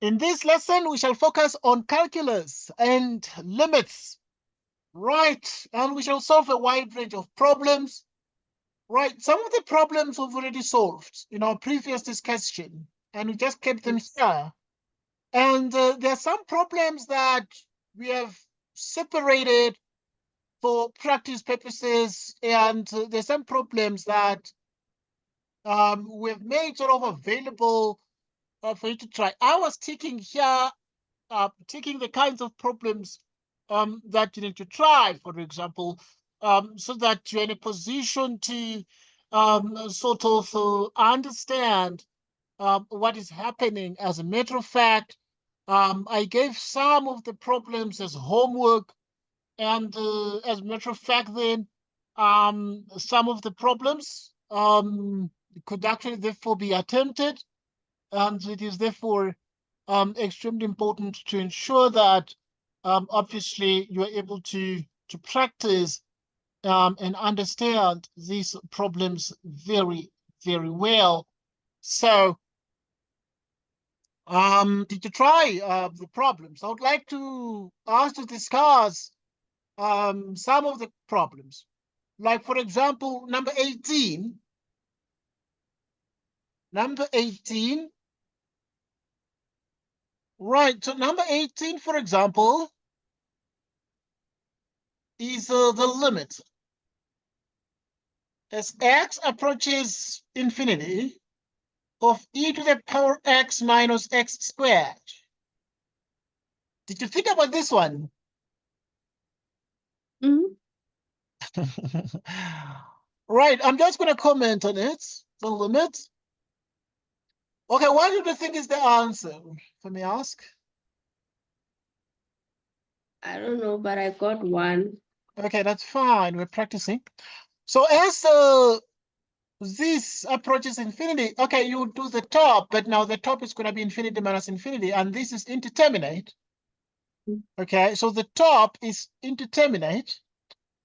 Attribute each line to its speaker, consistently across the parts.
Speaker 1: In this lesson, we shall focus on calculus and limits, right? And we shall solve a wide range of problems, right? Some of the problems we've already solved in our previous discussion, and we just kept them here. And there are some problems that we have separated for practice purposes, and there's some problems that we've made sort of available for you to try. I was taking here, taking the kinds of problems that you need to try, for example, so that you're in a position to sort of understand what is happening. As a matter of fact, I gave some of the problems as homework, and as a matter of fact, then some of the problems could actually therefore be attempted, and it is therefore extremely important to ensure that obviously you are able to practice and understand these problems very, very well. So did you try the problems? I would like to ask to discuss some of the problems. Like, for example, number 18. Number 18. Right, so number 18, for example, is the limit. As x approaches infinity of e to the power x minus x squared. Did you think about this one?
Speaker 2: Mhm.
Speaker 1: Right, I'm just going to comment on it, the limit. Okay, what do you think is the answer? Let me ask.
Speaker 2: I don't know, but I got one.
Speaker 1: Okay, that's fine. We're practicing. So as this approaches infinity, okay, you do the top, but now the top is going to be infinity minus infinity, and this is indeterminate. Okay, so the top is indeterminate,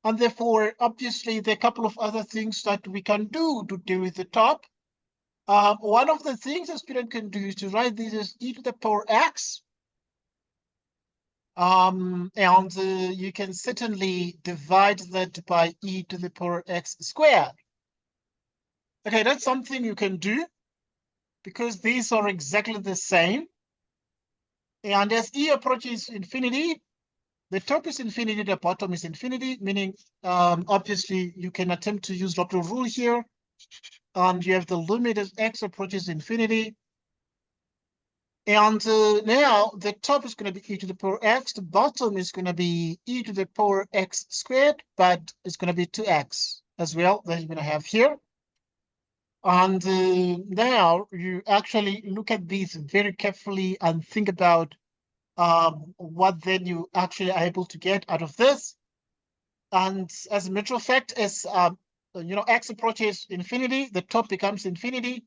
Speaker 1: and therefore, obviously, there are a couple of other things that we can do to deal with the top. One of the things a student can do is to write this as e to the power x. And you can certainly divide that by e to the power x squared. Okay, that's something you can do because these are exactly the same. And as e approaches infinity, the top is infinity, the bottom is infinity, meaning obviously you can attempt to use local rule here. And you have the limit as x approaches infinity. And now the top is going to be e to the power x, the bottom is going to be e to the power x squared, but it's going to be 2x as well that you're going to have here. And now you actually look at these very carefully and think about what then you actually are able to get out of this. And as a matter of fact, as x approaches infinity, the top becomes infinity,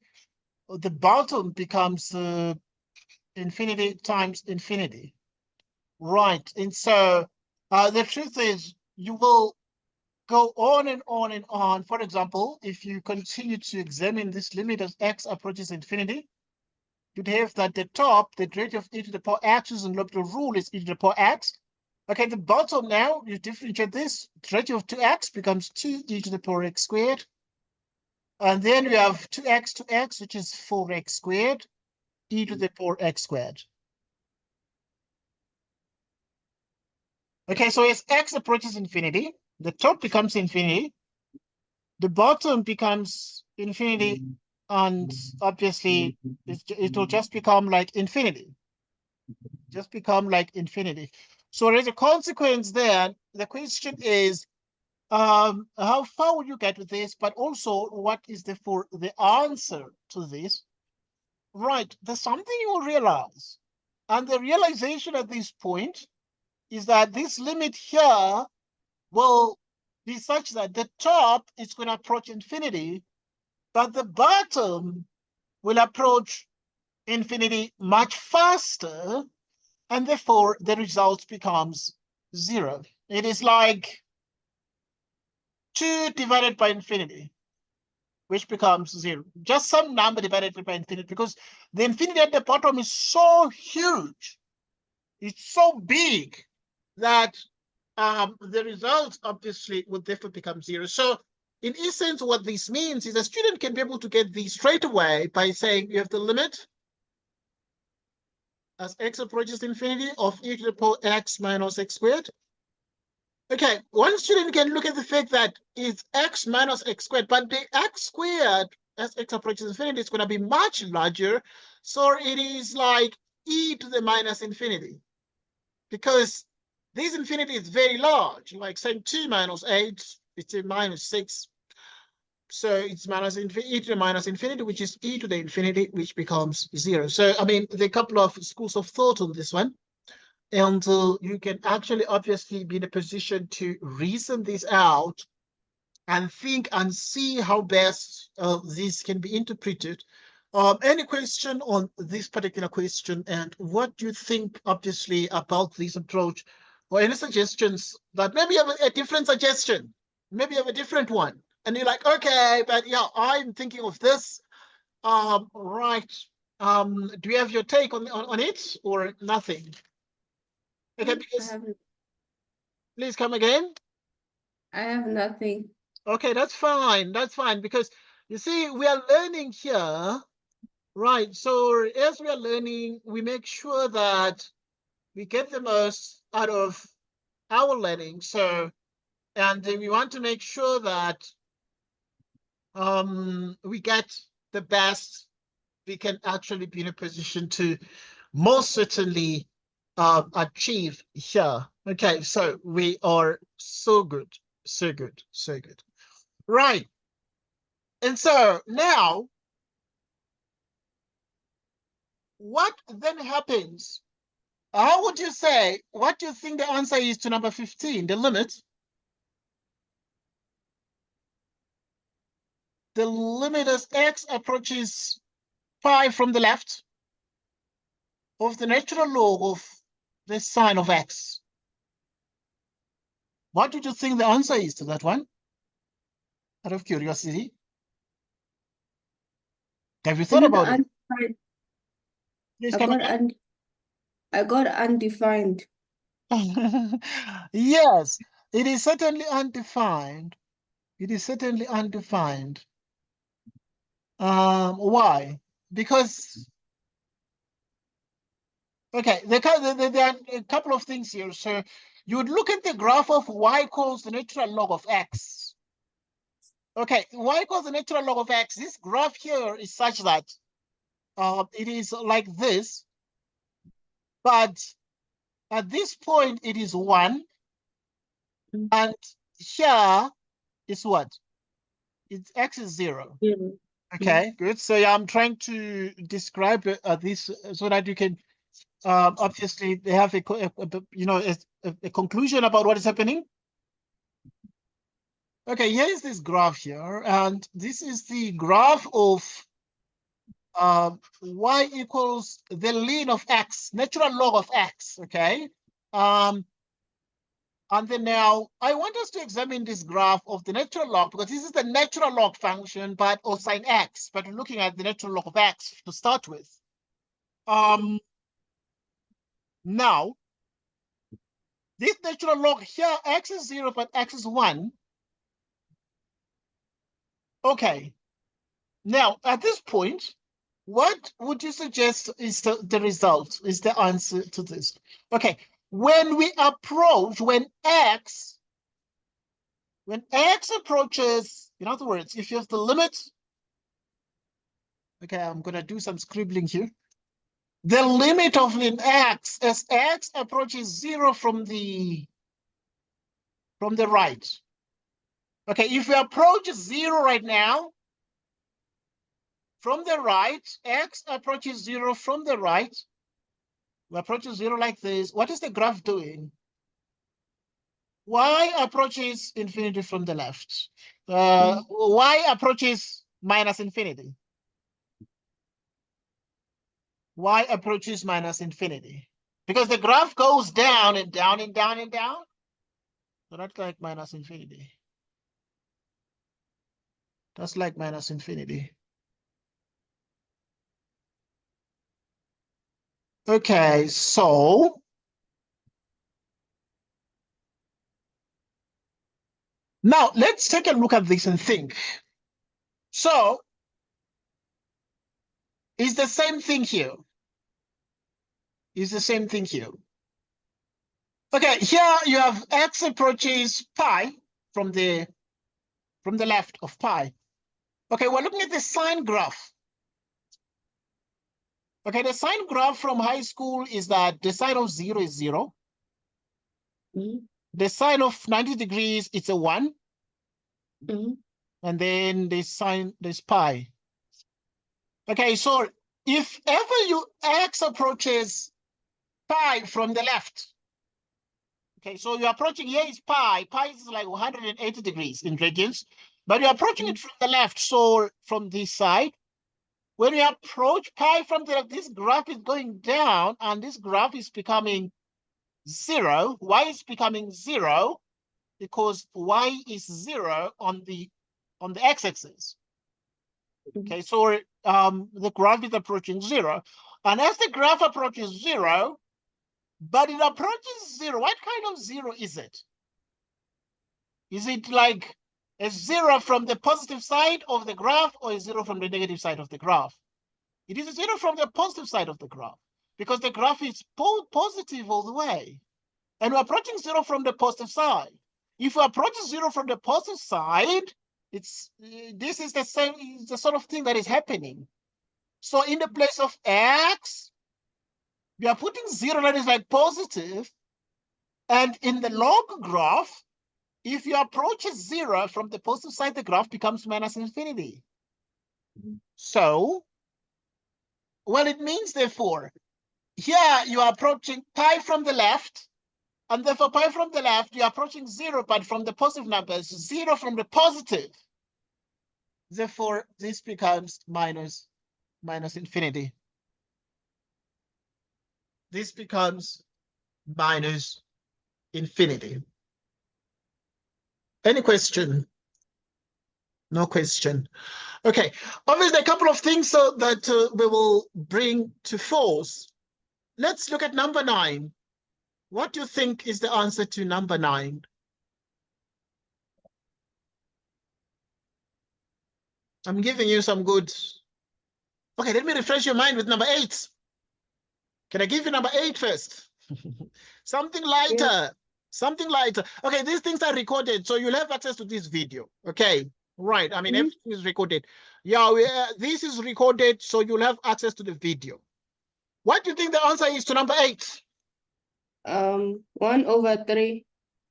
Speaker 1: the bottom becomes infinity times infinity. Right. And so the truth is you will go on and on and on. For example, if you continue to examine this limit as x approaches infinity, you'd have that the top, the derivative of e to the power x using local rule is e to the power x. Okay, the bottom now, you differentiate this, derivative of 2x becomes 2e to the power x squared. And then we have 2x to x, which is 4x squared, e to the power x squared. Okay, so as x approaches infinity, the top becomes infinity, the bottom becomes infinity, and obviously it will just become like infinity. Just become like infinity. So as a consequence then, the question is, how far would you get with this? But also, what is the answer to this? Right, there's something you will realize. And the realization at this point is that this limit here will be such that the top is going to approach infinity, but the bottom will approach infinity much faster, and therefore the result becomes 0. It is like 2 divided by infinity. which becomes 0. Just some number divided by infinity, because the infinity at the bottom is so huge. It's so big that the result obviously would therefore become 0. So in essence, what this means is a student can be able to get these straight away by saying you have the limit as x approaches infinity of e to the power x minus x squared. Okay, one student can look at the fact that it's x minus x squared, but the x squared as x approaches infinity is going to be much larger. So it is like e to the minus infinity, because this infinity is very large, like saying 2 minus 8, it's a minus 6. So it's minus infinity, e to the minus infinity, which is e to the infinity, which becomes 0. So, I mean, there are a couple of schools of thought on this one. And you can actually obviously be in a position to reason this out and think and see how best this can be interpreted. Any question on this particular question, and what do you think obviously about this approach, or any suggestions that maybe you have a different suggestion, maybe you have a different one, and you're like, okay, but yeah, I'm thinking of this. Right. Do you have your take on it or nothing? Okay, because please come again.
Speaker 2: I have nothing.
Speaker 1: Okay, that's fine. That's fine, because you see, we are learning here, right? So as we are learning, we make sure that we get the most out of our learning. So, and we want to make sure that we get the best we can actually be in a position to most certainly achieve here. Okay, so we are so good, so good, so good. Right. And so now, what then happens? How would you say, what do you think the answer is to number 15, the limit? The limit as x approaches pi from the left of the natural log of the sine of x. What do you think the answer is to that one? Out of curiosity. Have you
Speaker 2: Is
Speaker 1: thought
Speaker 2: it
Speaker 1: about it?
Speaker 2: undefined?
Speaker 1: Please come again.
Speaker 2: I got undefined.
Speaker 1: Yes, it is certainly undefined. It is certainly undefined. Why? Because, okay, there are a couple of things here. So you would look at the graph of y equals the natural log of x. Okay, y equals the natural log of x. This graph here is such that it is like this, but at this point it is 1, and here is what? It's x is 0. Okay, good. So yeah, I'm trying to describe this so that you can obviously they have a conclusion about what is happening. Okay, here is this graph here, and this is the graph of y equals the ln of x, natural log of x. Okay, and then now I want us to examine this graph of the natural log, because this is the natural log function, but or sine x, but we're looking at the natural log of x to start with. Now, this natural log here, x is 0, but x is 1. Okay. Now, at this point, what would you suggest is the result, is the answer to this? Okay. When we approach, when x approaches, in other words, if you have the limit, okay, I'm going to do some scribbling here. The limit of ln x as x approaches 0 from the right. Okay, if we approach 0 right now, from the right, x approaches 0 from the right. We approach 0 like this. What is the graph doing? Y approaches infinity from the left. Y approaches minus infinity. Y approaches minus infinity. Because the graph goes down and down and down and down. So that's like minus infinity. That's like minus infinity. Okay, so now let's take a look at this and think. So it's the same thing here. It's the same thing here. Okay, here you have x approaches pi from the left of pi. Okay, we're looking at the sine graph. Okay, the sine graph from high school is that the sine of 0 is 0.
Speaker 2: Mhm.
Speaker 1: The sine of 90 degrees, it's a 1.
Speaker 2: Mhm.
Speaker 1: And then the sine, there's pi. Okay, so if ever you x approaches pi from the left, okay, so you're approaching, here is pi. Pi is like 180 degrees in radians, but you're approaching it from the left, so from this side. When you approach pi from the left, this graph is going down, and this graph is becoming 0. Why is becoming 0? Because y is 0 on the x-axis. Okay, so the graph is approaching 0. And as the graph approaches 0, but it approaches 0, what kind of 0 is it? Is it like a 0 from the positive side of the graph, or a 0 from the negative side of the graph? It is a 0 from the positive side of the graph, because the graph is positive all the way. And we're approaching 0 from the positive side. If we approach 0 from the positive side, this is the same, it's the sort of thing that is happening. So in the place of x, we are putting 0 that is like positive. And in the log graph, if you approach 0 from the positive side, the graph becomes minus infinity. So, well, it means, therefore, here you are approaching pi from the left, and therefore pi from the left, you're approaching 0, but from the positive numbers, 0 from the positive. Therefore, this becomes minus infinity. This becomes minus infinity. Any question? No question. Okay, obviously a couple of things that we will bring to force. Let's look at number 9. What do you think is the answer to number 9? I'm giving you some good. Okay, let me refresh your mind with number 8. Can I give you number 8 first? Something lighter.
Speaker 2: Yeah.
Speaker 1: Something lighter. Okay, these things are recorded, so you'll have access to this video. Okay, right. I mean, everything is recorded. Yeah, this is recorded, so you'll have access to the video. What do you think the answer is to number 8?
Speaker 2: 1/3.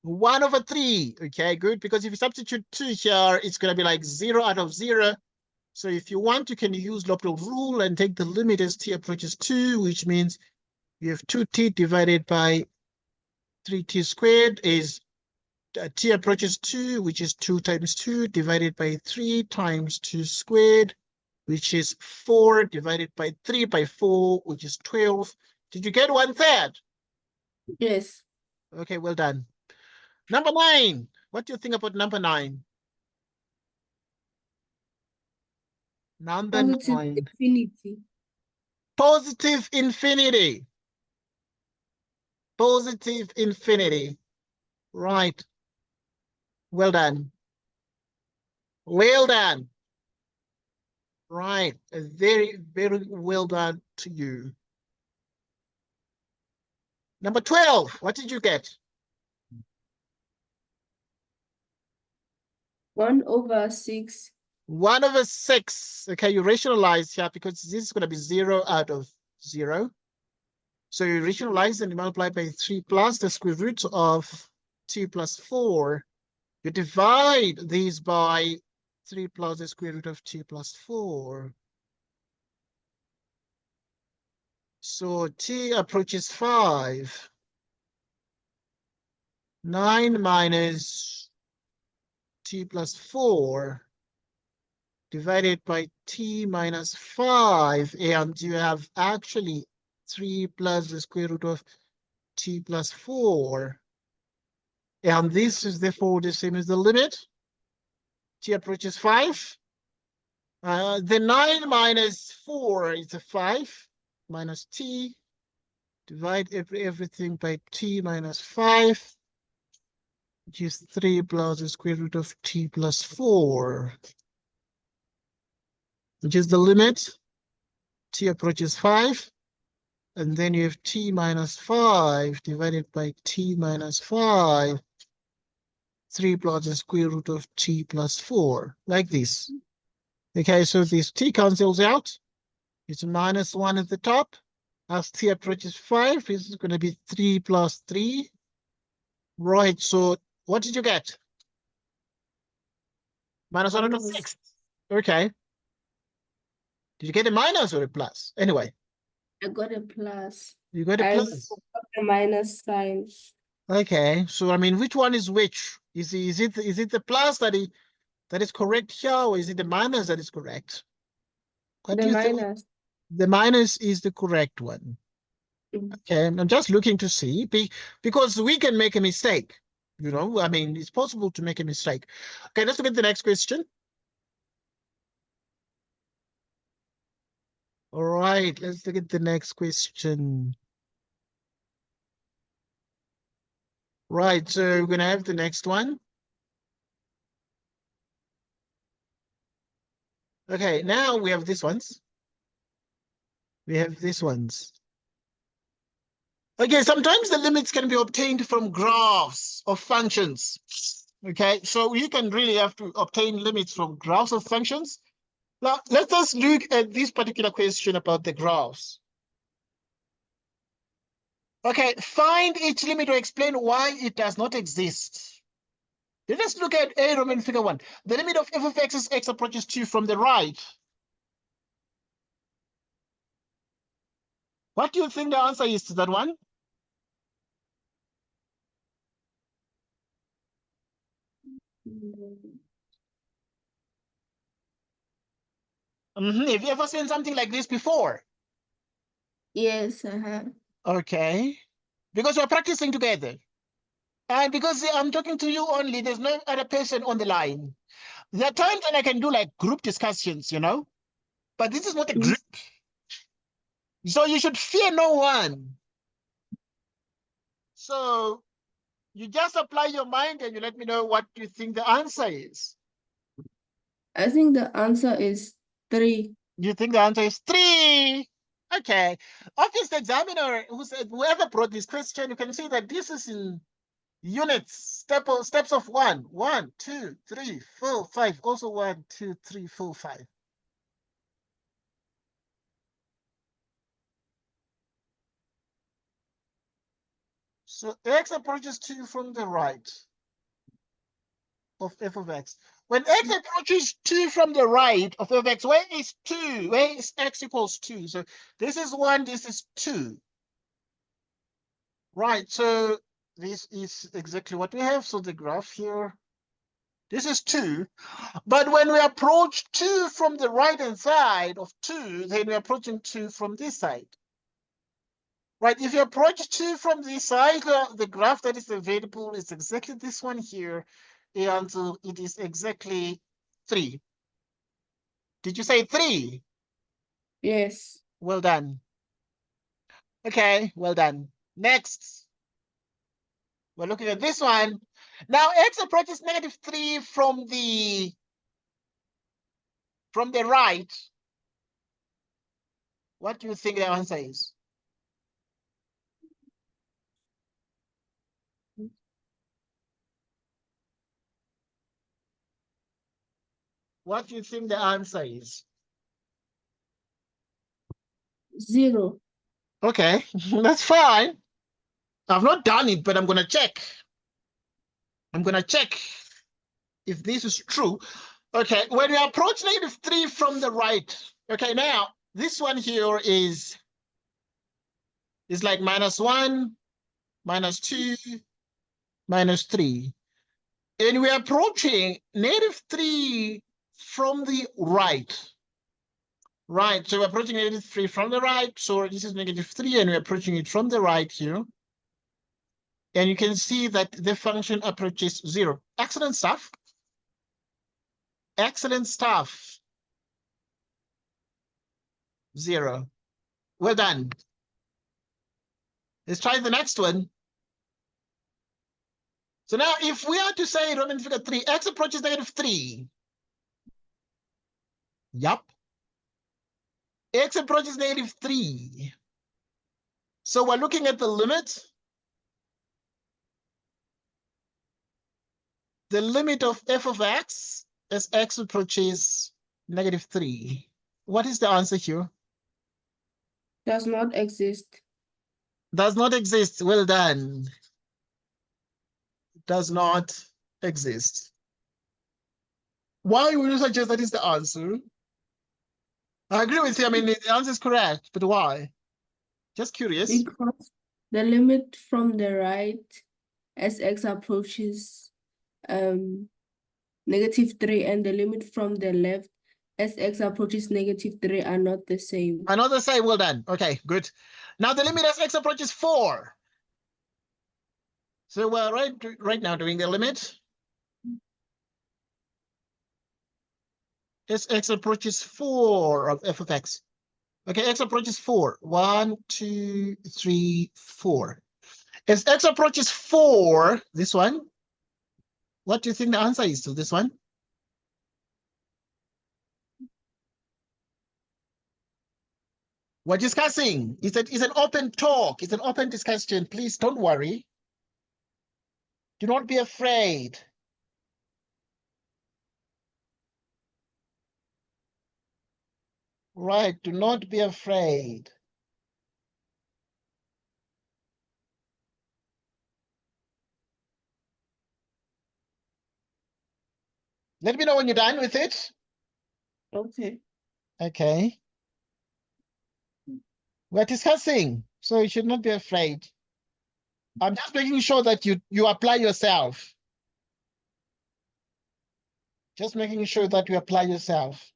Speaker 1: 1/3. Okay, good. Because if you substitute 2 here, it's going to be like 0 out of 0. So if you want, you can use L'Hopital rule and take the limit as t approaches 2, which means you have 2t divided by 3t squared is t approaches 2, which is 2 times 2 divided by 3 times 2 squared, which is 4 divided by 3 by 4, which is 12. Did you get 1/3?
Speaker 2: Yes.
Speaker 1: Okay, well done. Number 9. What do you think about number 9? Number
Speaker 2: Positive
Speaker 1: 9.
Speaker 2: infinity.
Speaker 1: Positive infinity. Positive infinity. Right. Well done. Well done. Right. Very, very well done to you. Number 12. What did you get?
Speaker 2: 1/6.
Speaker 1: 1/6. Okay, you rationalize here because this is going to be 0 out of 0. So you rationalize and you multiply by 3 plus the square root of 2 plus 4. You divide these by 3 plus the square root of 2 plus 4. So t approaches 5. 9 minus t plus 4 divided by t minus 5. And you have actually 3 plus the square root of t plus 4. And this is therefore the same as the limit. T approaches 5. The 9 minus 4 is a 5 minus t. Divide everything by t minus 5, which is 3 plus the square root of t plus 4, which is the limit. T approaches 5. And then you have t minus 5 divided by t minus 5. 3 plus the square root of t plus 4, like this. Okay, so this t cancels out. It's minus 1 at the top. As t approaches 5, this is going to be 3 plus 3. Right, so what did you get? Minus 1 over 6. Okay. Did you get a minus or a plus? Anyway.
Speaker 2: I got a plus.
Speaker 1: You got a
Speaker 2: I
Speaker 1: plus.
Speaker 2: forgot the minus sign.
Speaker 1: Okay, so I mean, which one is which? Is it the plus that is correct here, or is it the minus that is correct? What do
Speaker 2: The
Speaker 1: you think?
Speaker 2: minus.
Speaker 1: The minus is the correct one.
Speaker 2: Mm.
Speaker 1: Okay, I'm just looking to see because we can make a mistake. You know, I mean, it's possible to make a mistake. Okay, let's look at the next question. All right, let's look at the next question. Right, so we're going to have the next one. Okay, now we have these ones. We have these ones. Okay, sometimes the limits can be obtained from graphs of functions. Okay, so you can really have to obtain limits from graphs of functions. Now, let us look at this particular question about the graphs. Okay, find each limit or explain why it does not exist. Let us look at A Roman figure 1. The limit of f of x as x approaches 2 from the right. What do you think the answer is to that one? Have you ever seen something like this before?
Speaker 2: Yes, I have.
Speaker 1: Okay. Because we're practicing together. And because I'm talking to you only, there's no other person on the line. There are times when I can do like group discussions, you know, but this is not a group. So you should fear no one. So you just apply your mind and you let me know what you think the answer is.
Speaker 2: I think the answer is 3.
Speaker 1: You think the answer is 3? Okay. Office examiner, whoever brought this question, you can see that this is in units, steps of 1. 1, 2, 3, 4, 5. Also 1, 2, 3, 4, 5. So x approaches 2 from the right of f of x. When x approaches 2 from the right of f of x, where is 2? Where is x equals 2? So this is 1, this is 2. Right, so this is exactly what we have. So the graph here, this is 2. But when we approach 2 from the right-hand side of 2, then we're approaching 2 from this side. Right, if you approach 2 from this side, the graph that is available is exactly this one here, and it is exactly 3. Did you say 3?
Speaker 2: Yes.
Speaker 1: Well done. Okay, well done. Next, we're looking at this one. Now, x approaches -3 from the right. What do you think the answer is? What do you think the answer is?
Speaker 2: 0.
Speaker 1: Okay, that's fine. I've not done it, but I'm going to check. I'm going to check if this is true. Okay, when we approach -3 from the right, okay, now this one here is like -1, -2, -3. And we're approaching -3 from the right. Right, so we're approaching -3 from the right. So this is -3, and we're approaching it from the right here. And you can see that the function approaches 0. Excellent stuff. Excellent stuff. 0. Well done. Let's try the next one. So now if we are to say Roman figure 3, x approaches -3. Yup. X approaches -3. So we're looking at the limit. The limit of f of x as x approaches -3. What is the answer here?
Speaker 2: Does not exist.
Speaker 1: Does not exist. Well done. Does not exist. Why would you suggest that is the answer? I agree with you. I mean, the answer is correct, but why? Just curious.
Speaker 2: Because the limit from the right as x approaches -3 and the limit from the left as x approaches -3 are not the same.
Speaker 1: I know the same. Well done. Okay, good. Now the limit as x approaches 4. So we're right now doing the limit as x approaches 4 of f of x. Okay, x approaches 4. 1, 2, 3, 4. As x approaches 4, this one, what do you think the answer is to this one? We're discussing. It's an open talk. It's an open discussion. Please don't worry. Do not be afraid. Right, do not be afraid. Let me know when you're done with it.
Speaker 2: Okay.
Speaker 1: Okay. We're discussing, so you should not be afraid. I'm just making sure that you apply yourself. Just making sure that you apply yourself.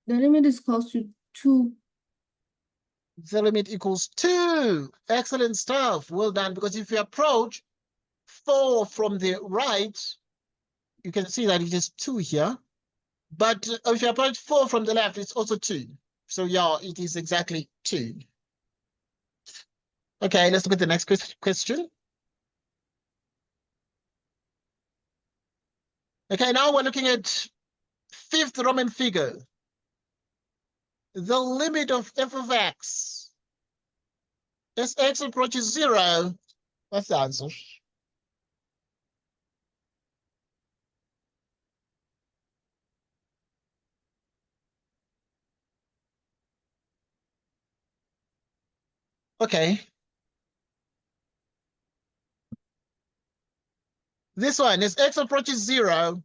Speaker 2: The limit is close to 2.
Speaker 1: The limit equals 2. Excellent stuff. Well done. Because if you approach 4 from the right, you can see that it is 2 here. But if you approach 4 from the left, it's also 2. So yeah, it is exactly 2. Okay, let's look at the next question. Okay, now we're looking at fifth Roman figure. The limit of f of x as x approaches 0. What's the answer? Okay. This one, as x approaches 0.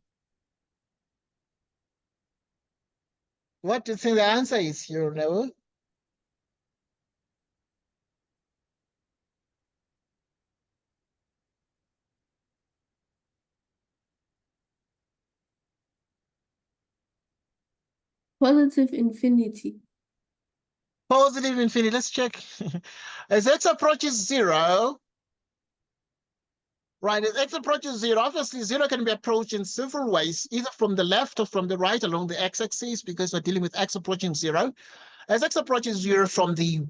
Speaker 1: What do you think the answer is here, Noah?
Speaker 2: Positive infinity.
Speaker 1: Positive infinity. Let's check. As x approaches 0, right, as x approaches 0, obviously 0 can be approached in several ways, either from the left or from the right along the x-axis, because we're dealing with x approaching 0. As x approaches 0 from the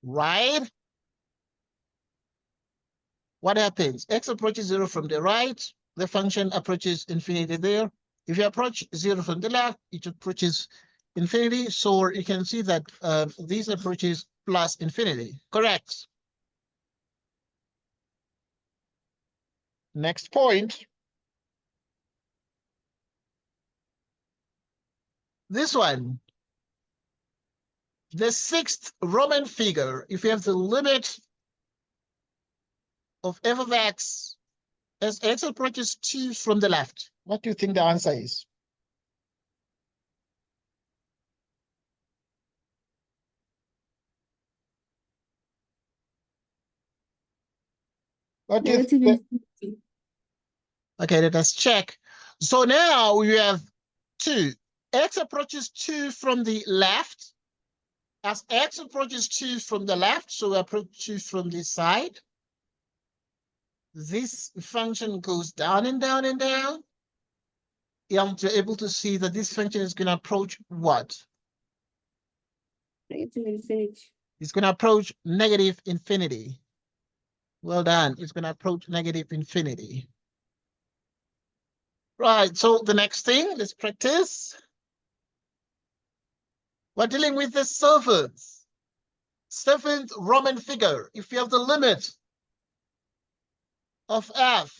Speaker 1: right, what happens? X approaches 0 from the right, the function approaches infinity there. If you approach 0 from the left, it approaches infinity. So you can see that these approaches plus infinity. Correct. Next point. This one. The sixth Roman figure, if you have the limit of f of x as x approaches 2 from the left, what do you think the answer is? What do you
Speaker 2: Negative
Speaker 1: think?
Speaker 2: infinity.
Speaker 1: Okay, let us check. So now we have 2. X approaches 2 from the left. As x approaches 2 from the left, so we approach 2 from this side. This function goes down and down and down. you're able to see that this function is going to approach what?
Speaker 2: Negative infinity.
Speaker 1: It's going to approach negative infinity. Well done. It's going to approach negative infinity. Right, so the next thing, let's practice. We're dealing with the seventh Roman figure. If you have the limit of f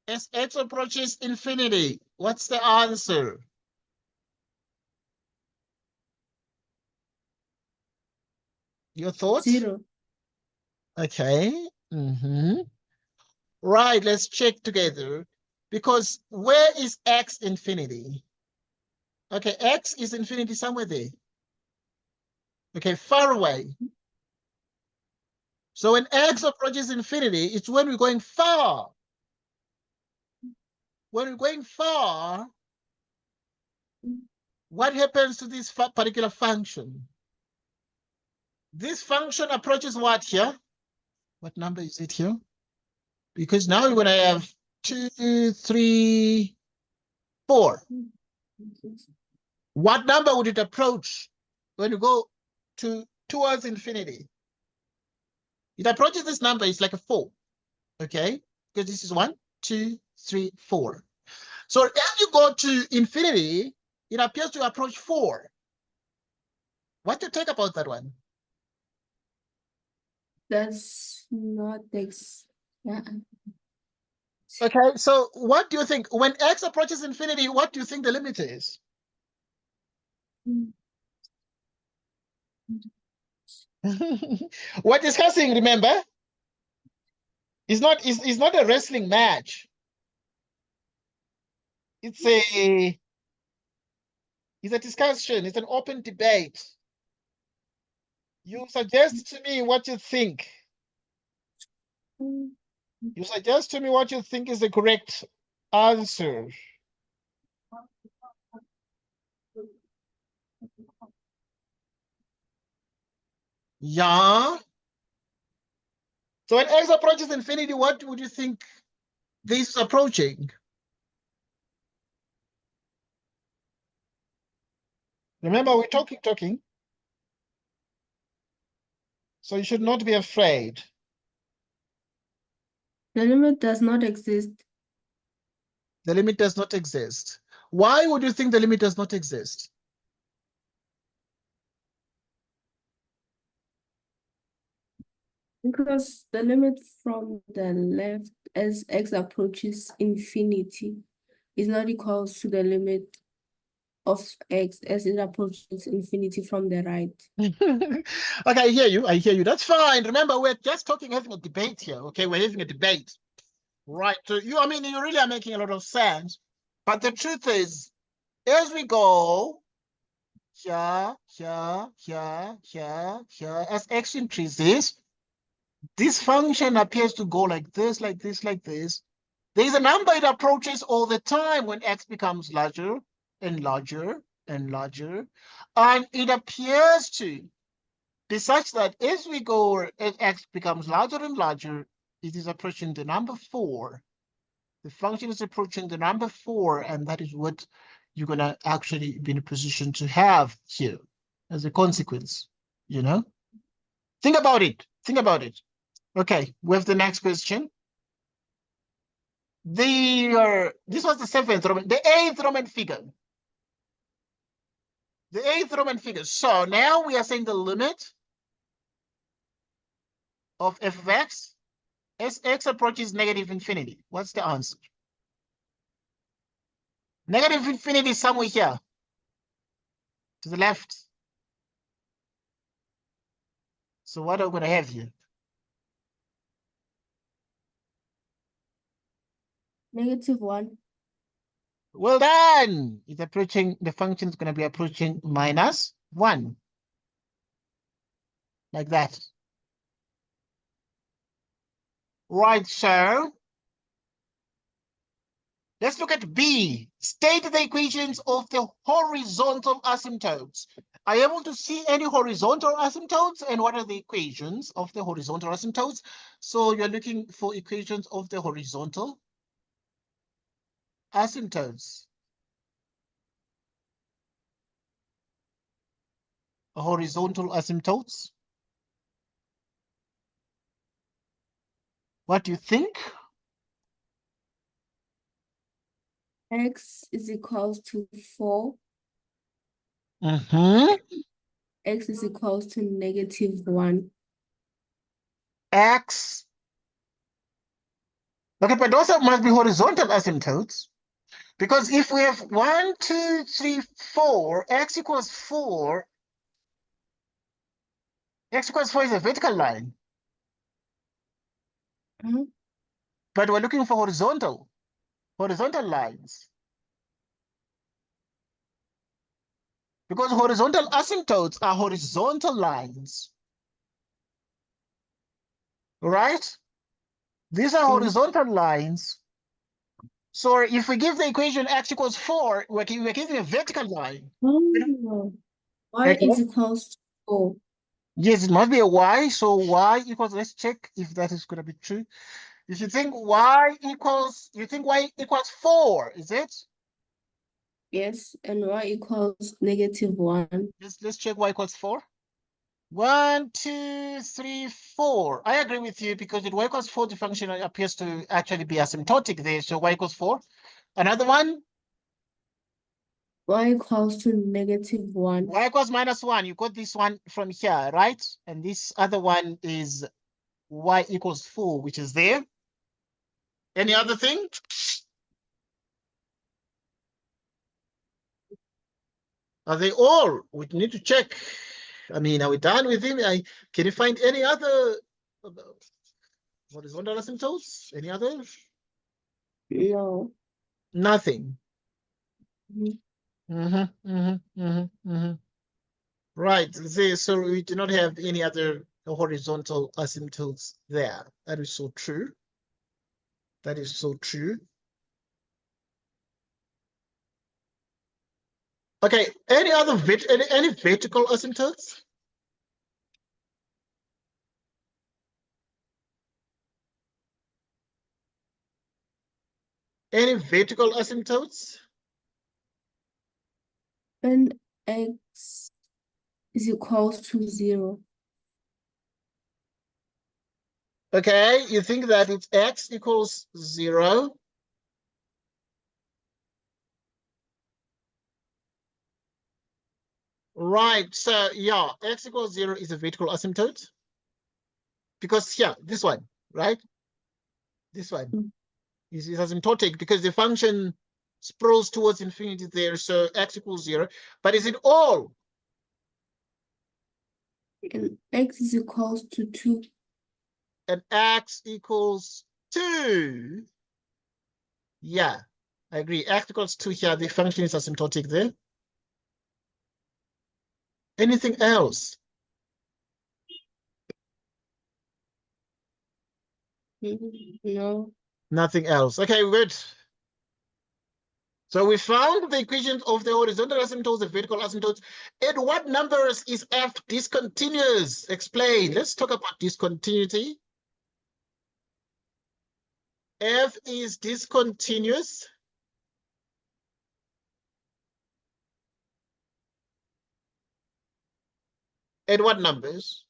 Speaker 1: as x approaches infinity, what's the answer? Your thoughts?
Speaker 2: 0.
Speaker 1: Okay. Right, let's check together. Because where is x infinity? Okay, x is infinity somewhere there. Okay, far away. So when x approaches infinity, it's when we're going far. When we're going far, what happens to this particular function? This function approaches what here? What number is it here? Because now we're going to have 2, 3, 4. What number would it approach when you go towards infinity? It approaches this number, it's like a 4, okay? Because this is 1, 2, 3, 4. So as you go to infinity, it appears to approach 4. What do you think about that one?
Speaker 2: That's not yeah.
Speaker 1: Okay, so what do you think? When x approaches infinity, what do you think the limit is? We're discussing, remember? It's not a wrestling match. It's a discussion, it's an open debate. You suggest to me what you think. You suggest to me what you think is the correct answer. Yeah. So when x approaches infinity, what would you think this is approaching? Remember, we're talking. So you should not be afraid.
Speaker 2: The limit does not exist.
Speaker 1: The limit does not exist. Why would you think the limit does not exist?
Speaker 2: Because the limit from the left as x approaches infinity is not equal to the limit of x as it approaches infinity from the right.
Speaker 1: Okay, I hear you. That's fine. Remember, we're just having a debate here. Okay, we're having a debate. Right. So you really are making a lot of sense. But the truth is, as we go here, as x increases, this function appears to go like this, like this, like this. There's a number it approaches all the time when x becomes larger and larger and larger. And it appears to be such that as we go, as x becomes larger and larger, it is approaching the number 4. The function is approaching the number 4, and that is what you're going to actually be in a position to have here as a consequence, you know? Think about it. Think about it. Okay, we have the next question. This was the 7th Roman, the 8th Roman figure. The 8th Roman figure. So now we are saying the limit of f of x as x approaches negative infinity. What's the answer? Negative infinity is somewhere here to the left. So what are we going to have here?
Speaker 2: -1.
Speaker 1: Well done. It's approaching, the function is going to be approaching -1. Like that. Right, so let's look at B. State the equations of the horizontal asymptotes. Are you able to see any horizontal asymptotes? And what are the equations of the horizontal asymptotes? So you're looking for equations of the horizontal asymptotes. Horizontal asymptotes. What do you think?
Speaker 2: X is equals to 4.
Speaker 1: Mm-hmm.
Speaker 2: X is equals to -1.
Speaker 1: X. Okay, but those must be horizontal asymptotes. Because if we have 1, 2, 3, 4, x equals 4, x equals 4 is a vertical line. But we're looking for horizontal lines. Because horizontal asymptotes are horizontal lines. Right? These are horizontal lines. So if we give the equation x equals 4, we're giving a vertical line.
Speaker 2: Oh, y is equals to 4.
Speaker 1: Yes, it must be a y. So y equals, let's check if that is going to be true. If you think y equals 4, is it?
Speaker 2: Yes, and y equals -1.
Speaker 1: Let's check y equals 4. 1, 2, 3, 4. I agree with you because y equals 4, the function appears to actually be asymptotic there. So y equals 4. Another one?
Speaker 2: Y equals to -1.
Speaker 1: Y equals -1. You got this one from here, right? And this other one is y equals 4, which is there. Any other thing? Are they all? We need to check. I mean, are we done with him? Can you find any other horizontal asymptotes? Any others?
Speaker 2: No.
Speaker 1: Nothing. Right. So we do not have any other horizontal asymptotes there. That is so true. That is so true. Okay. Any other any vertical asymptotes? Any vertical asymptotes?
Speaker 2: And x is equals to 0.
Speaker 1: Okay, you think that it's x equals 0. Right, so yeah, x equals 0 is a vertical asymptote. Because here, this one, right? This one is asymptotic because the function sprawls towards infinity there, so x equals 0. But is it all?
Speaker 2: And x is equals to 2.
Speaker 1: And x equals 2. Yeah, I agree. X equals 2 here, the function is asymptotic there. Anything else?
Speaker 2: No.
Speaker 1: Nothing else. Okay, good. So we found the equations of the horizontal asymptotes, the vertical asymptotes. At what numbers is f discontinuous? Explain. Let's talk about discontinuity. F is discontinuous. At what numbers?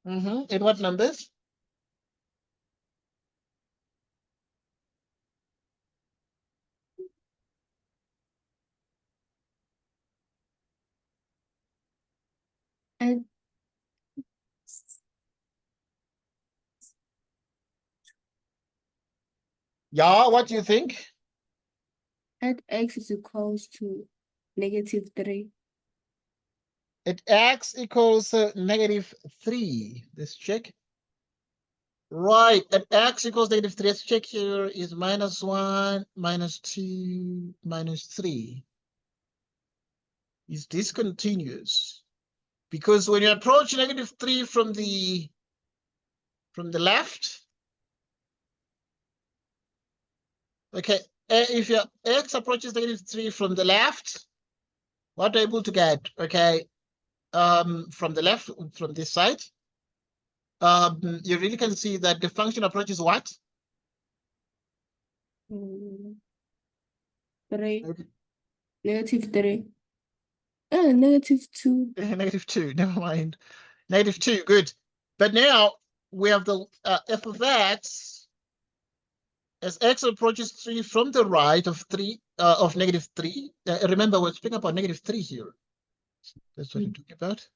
Speaker 1: At what numbers?
Speaker 2: At
Speaker 1: Yeah, what do you think?
Speaker 2: x is equals to -3.
Speaker 1: At x equals -3. Let's check. Right, at x equals -3. Let's check here is -1, -2, -3. Is discontinuous. Because when you approach -3 from the left, okay, if your x approaches -3 from the left, what we're able to get, okay, from the left, from this side, you really can see that the function approach is what?
Speaker 2: 3. -3. -2.
Speaker 1: -2, never mind. -2, good. But now we have the f of x as x approaches 3 from the right of 3 of -3. Remember, we're speaking about -3 here. That's what we're talking about.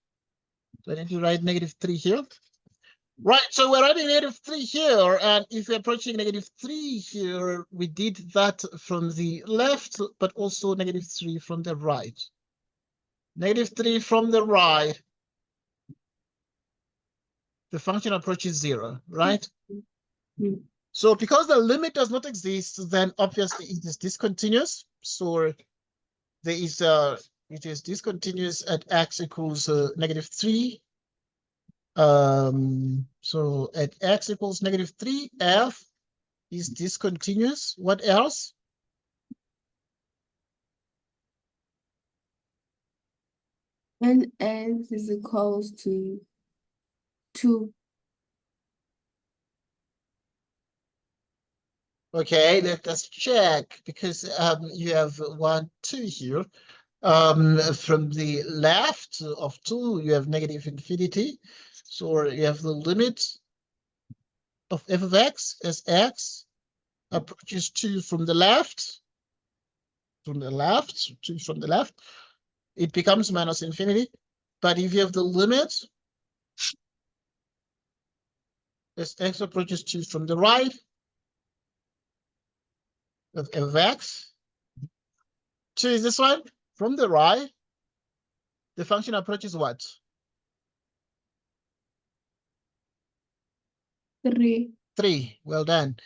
Speaker 1: So I need to write -3 here. Right, so we're writing -3 here, and if we're approaching -3 here, we did that from the left, but also -3 from the right. -3 from the right, the function approaches 0, right?
Speaker 2: Mm.
Speaker 1: So because the limit does not exist, then obviously it is discontinuous. So there is it is discontinuous at x equals -3. So at x equals -3, f is discontinuous. What else?
Speaker 2: And x is equals to 2.
Speaker 1: Okay, let's check, because you have 1, 2 here. From the left of 2, you have -infinity. So you have the limit of f of x as x approaches 2 from the left. From the left, 2 from the left, it becomes -infinity. But if you have the limit as x approaches 2 from the right of f of x, 2 is this one from the right, the function approaches what?
Speaker 2: 3.
Speaker 1: 3. Well done.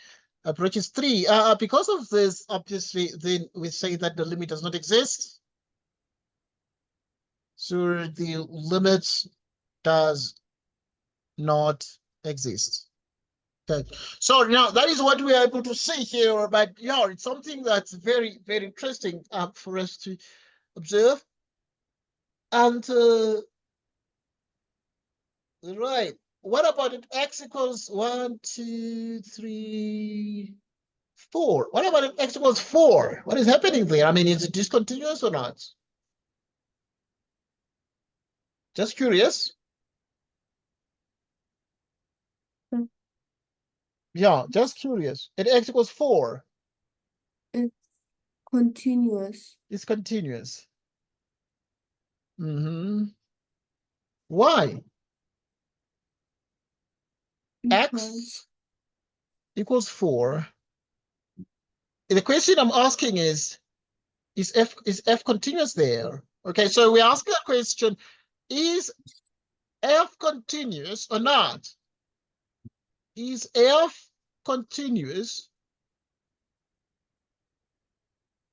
Speaker 1: Approaches 3. Because of this, obviously, then we say that the limit does not exist. So the limit does not exist. Okay. So now that is what we are able to see here. But yeah, it's something that's very, very interesting for us to observe. And right. What about if x equals 1, 2, 3, 4? What about if x equals 4? What is happening there? I mean, is it discontinuous or not? Just curious.
Speaker 2: Hmm.
Speaker 1: Yeah, just curious. At x equals 4,
Speaker 2: It's continuous
Speaker 1: it's continuous. Why? X
Speaker 2: because
Speaker 1: equals 4. The question I'm asking is f continuous there? Okay, so we ask the question, is f continuous or not? Is f continuous?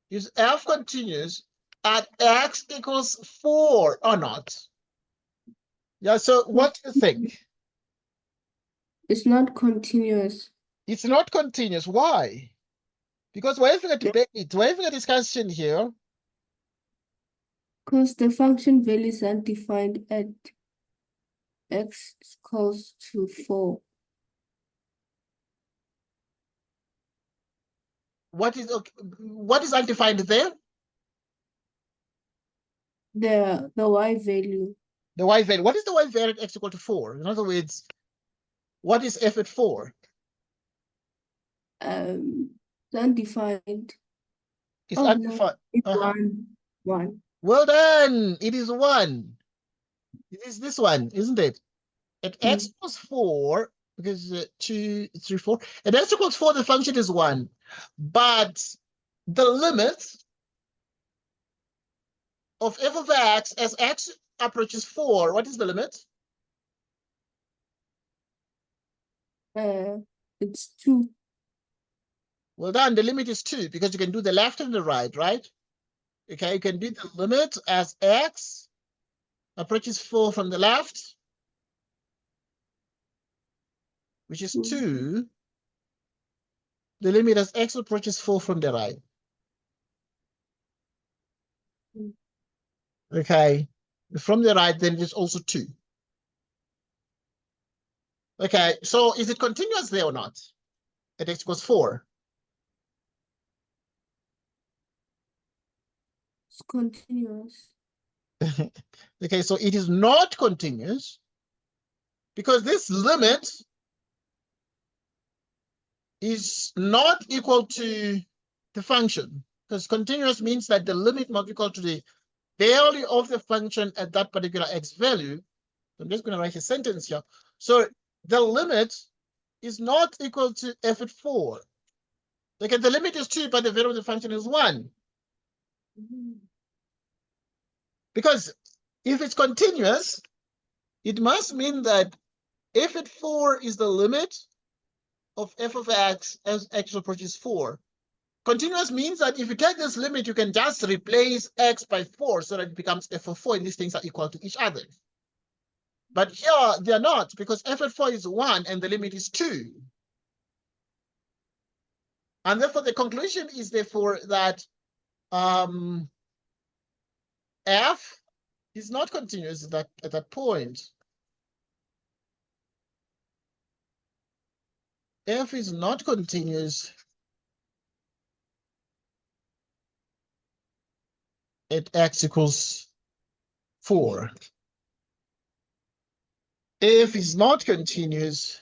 Speaker 1: Is f continuous at x equals 4 or not? Yeah, so what do you think?
Speaker 2: it's not continuous.
Speaker 1: It's not continuous. Why? Because we're having a debate, we're having a discussion here.
Speaker 2: Because the function values are defined at x equals to 4.
Speaker 1: What is undefined there?
Speaker 2: The y value.
Speaker 1: The y value. What is the y value at x equal to 4? In other words, what is f at 4?
Speaker 2: It's undefined.
Speaker 1: It's
Speaker 2: Oh
Speaker 1: undefined.
Speaker 2: no, it's 1.
Speaker 1: Well done. It is 1. It is this one, isn't it? At x equals 4, because 2, 3, 4. At x equals 4, the function is 1. But the limit of f of x as x approaches 4, what is the limit?
Speaker 2: It's 2.
Speaker 1: Well done. The limit is 2, because you can do the left and the right, right? Okay, you can do the limit as x approaches 4 from the left, which is 2. The limit as x approaches 4 from the right. Okay, from the right, then it is also 2. Okay, so is it continuous there or not? At x equals 4.
Speaker 2: It's continuous.
Speaker 1: Okay, so it is not continuous because this limit is not equal to the function, because continuous means that the limit must be equal to the value of the function at that particular x value. I'm just going to write a sentence here. So the limit is not equal to f at 4. Okay, the limit is 2, but the value of the function is 1. Because if it's continuous, it must mean that f at 4 is the limit of f of x as x approaches 4. Continuous means that if you take this limit, you can just replace x by 4 so that it becomes f of 4, and these things are equal to each other. But here, they're not, because f at 4 is 1 and the limit is 2. And therefore, the conclusion is therefore that f is not continuous at that point. F is not continuous at x equals 4. F is not continuous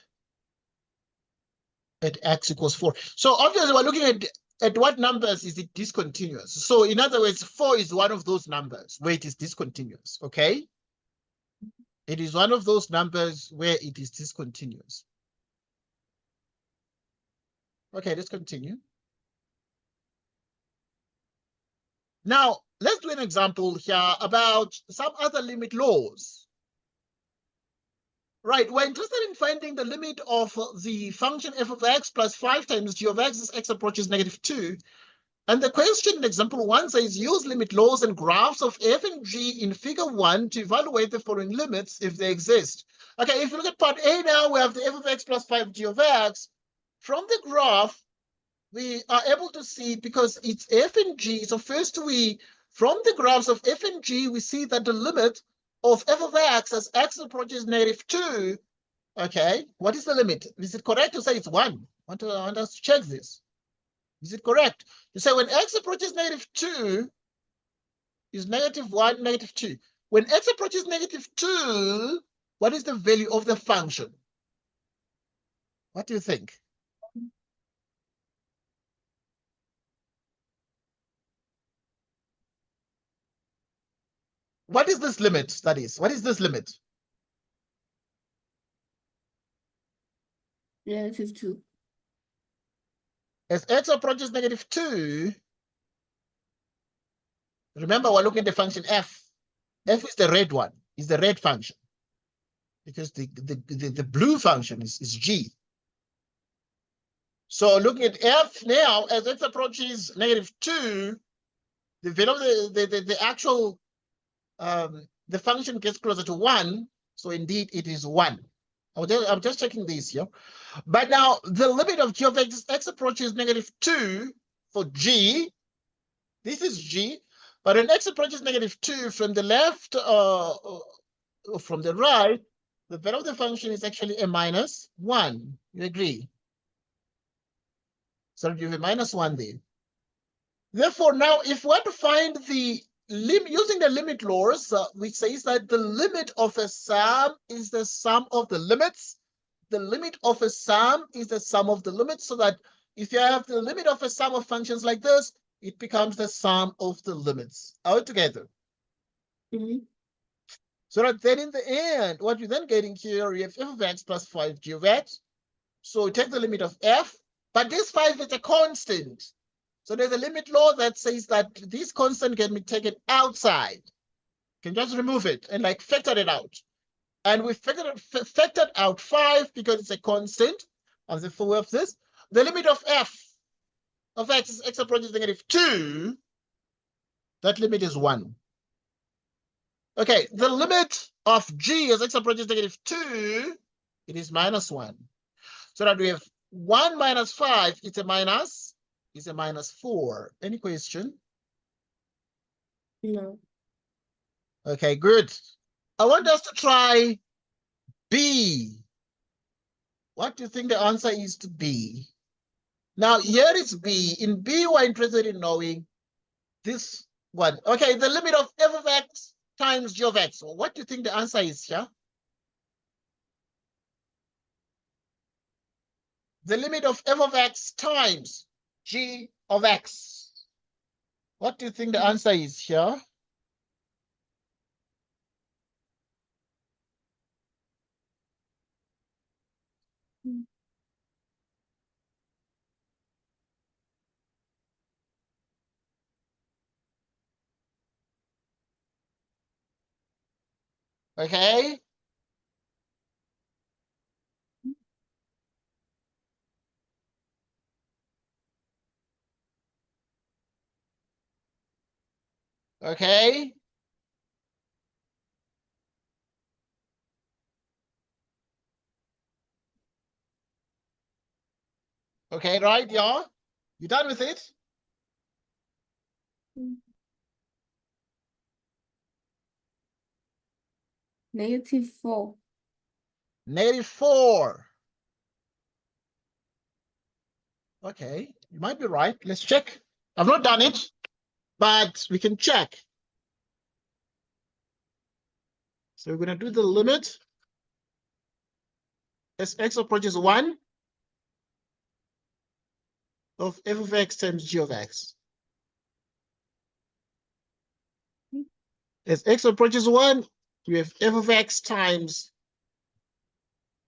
Speaker 1: at x equals 4. So obviously we're looking at what numbers is it discontinuous. So in other words, 4 is one of those numbers where it is discontinuous, okay? It is one of those numbers where it is discontinuous. Okay, let's continue. Now, let's do an example here about some other limit laws. Right, we're interested in finding the limit of the function f of x plus 5 times g of x as x approaches -2. And the question in example 1 says, use limit laws and graphs of f and g in figure 1 to evaluate the following limits if they exist. Okay, if you look at part A now, we have the f of x plus 5g of x. From the graph, we are able to see, because it's f and g, so first from the graphs of f and g, we see that the limit of f of x as x approaches -2, okay, what is the limit? Is it correct to say it's 1? I want us to check this. Is it correct? You say when x approaches -2 is -1, -2. When x approaches -2, what is the value of the function? What do you think? What is this limit, that is? What is this limit?
Speaker 2: -2.
Speaker 1: As x approaches -2, remember we're looking at the function f. F is the red one, is the red function. Because the blue function is g. So looking at f now, as x approaches -2, the value of the actual the function gets closer to 1. So indeed it is 1. I'm just checking this here. But now the limit of g of x approaches -2 for g. This is g. But when x approaches -2 from the left or from the right, the value of the function is actually a -1. You agree? So you have a -1 there. Therefore, now if we want to find the limit using the limit laws, which says that the limit of a sum is the sum of the limits. The limit of a sum is the sum of the limits, so that if you have the limit of a sum of functions like this, it becomes the sum of the limits altogether. So that then in the end, what you're then getting here, you have f of x plus 5g of x. So take the limit of f, but this 5 is a constant. So there's a limit law that says that this constant can be taken outside. You can just remove it and like factor it out. And we factored out 5 because it's a constant. And therefore we have this. The limit of f of x is x approaches -2. That limit is 1. Okay, the limit of g as x approaches -2, it is -1. So that we have 1 minus 5, it's a -4. Any question?
Speaker 2: No.
Speaker 1: Okay, good. I want us to try B. What do you think the answer is to B? Now, here is B. In B, we're interested in knowing this one. Okay, the limit of f of x times g of x. What do you think the answer is here? The limit of f of x times g of x. What do you think the answer is here? Okay. Okay. Okay, right, yeah. You done with it?
Speaker 2: -4.
Speaker 1: -4. Okay, you might be right. Let's check. I've not done it, but we can check. So we're going to do the limit as x approaches 1 of f of x times g of x. As x approaches 1, we have f of x times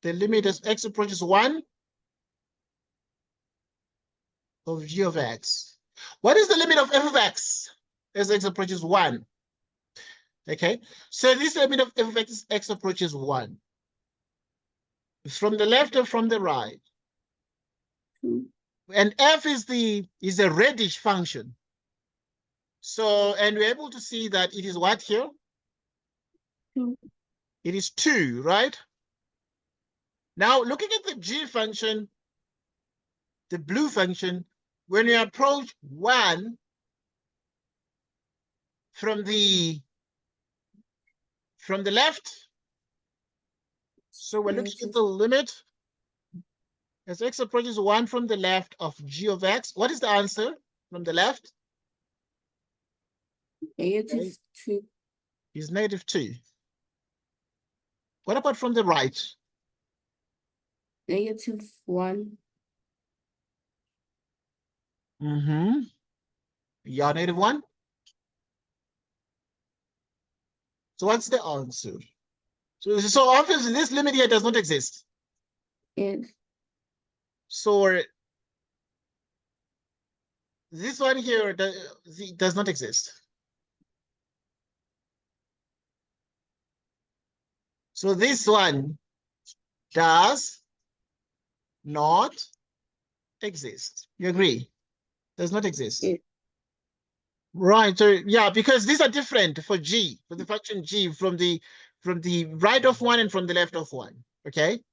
Speaker 1: the limit as x approaches 1 of g of x. What is the limit of f of x as x approaches 1? Okay, so this limit of f of x as x approaches 1. From the left or from the right?
Speaker 2: 2.
Speaker 1: And f is a reddish function. So, and we're able to see that it is what here?
Speaker 2: 2.
Speaker 1: It is 2, right? Now, looking at the g function, the blue function, when we approach 1 from the left, so we're looking at the limit as x approaches 1 from the left of g of x. What is the answer from the left?
Speaker 2: -2.
Speaker 1: Is -2. What about from the right?
Speaker 2: -1.
Speaker 1: Yeah, -1. So what's the answer? So obviously this limit here does not exist.
Speaker 2: Yes.
Speaker 1: So this one here does not exist. So this one does not exist. You agree? Does not exist.
Speaker 2: Yes.
Speaker 1: Right. So yeah, because these are different for g, for the function g from the right of 1 and from the left of 1. Okay.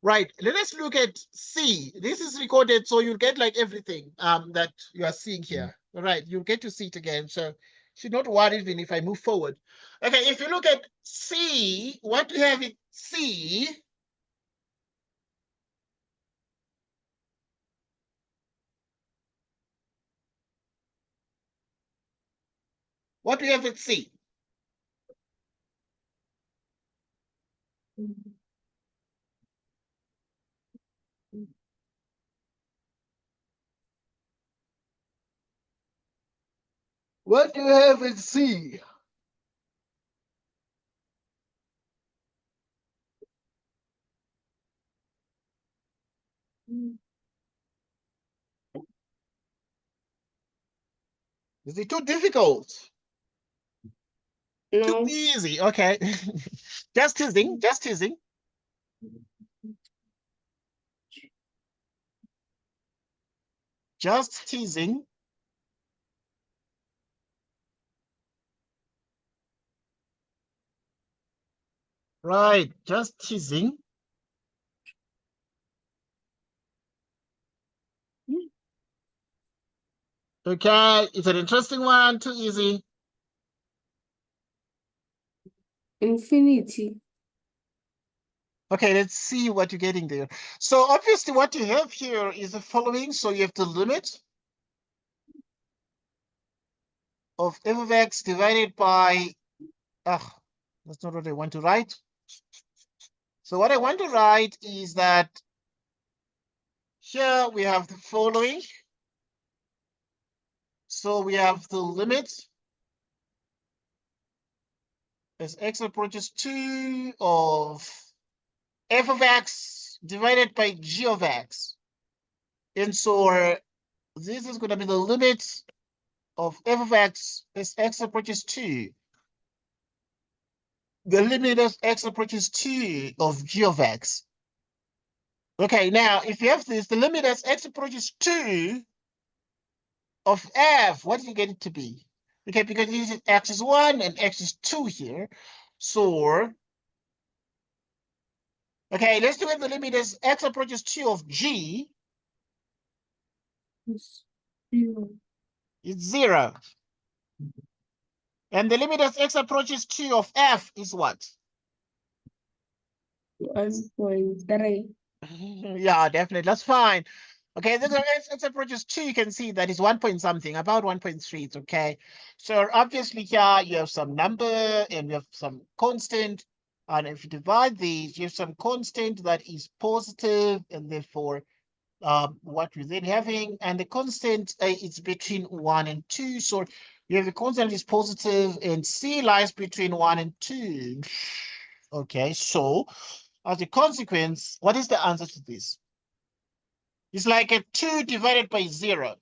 Speaker 1: Right. Let us look at C. This is recorded, so you'll get like everything that you are seeing here. All right. You'll get to see it again. So should not worry even if I move forward. Okay. If you look at C, what we have in C. What do we have at C? What do you have at C? Is it too difficult?
Speaker 2: No.
Speaker 1: Too easy. Okay. Just teasing. Just teasing. Just teasing. Right. Just teasing. Okay. It's an interesting one. Too easy.
Speaker 2: Infinity.
Speaker 1: Okay, let's see what you're getting there. So obviously what you have here is the following. So you have the limit of f of x divided by, that's not what I want to write. So what I want to write is that here we have the following. So we have the limit as x approaches 2 of f of x divided by g of x. And so this is going to be the limit of f of x as x approaches 2. The limit as x approaches 2 of g of x. Okay, now if you have this, the limit as x approaches 2 of f, what do you get it to be? Okay, because this is x is 1 and x is 2 here. So, okay, let's do it. The limit as x approaches 2 of g.
Speaker 2: It's 0.
Speaker 1: It's 0. And the limit as x approaches 2 of f is what?
Speaker 2: 1.3.
Speaker 1: Yeah, definitely. That's fine. Okay, then x approaches 2, you can see that is 1 point something, about 1.3. It's okay. So obviously here you have some number and you have some constant. And if you divide these, you have some constant that is positive, and therefore what we're then having, and the constant is between 1 and 2. So you have the constant is positive, and c lies between 1 and 2. Okay, so as a consequence, what is the answer to this? It's like a 2 divided by 0.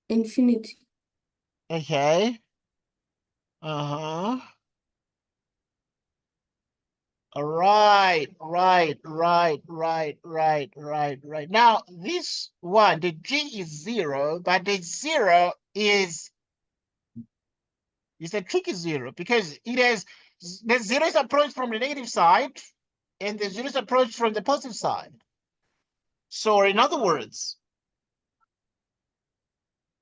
Speaker 2: Infinity.
Speaker 1: Okay. Uh-huh. All right. Now, this one, the g is 0, but the 0 is a tricky 0 because it has, the 0 is approached from the negative side and the 0 is approached from the positive side. So in other words,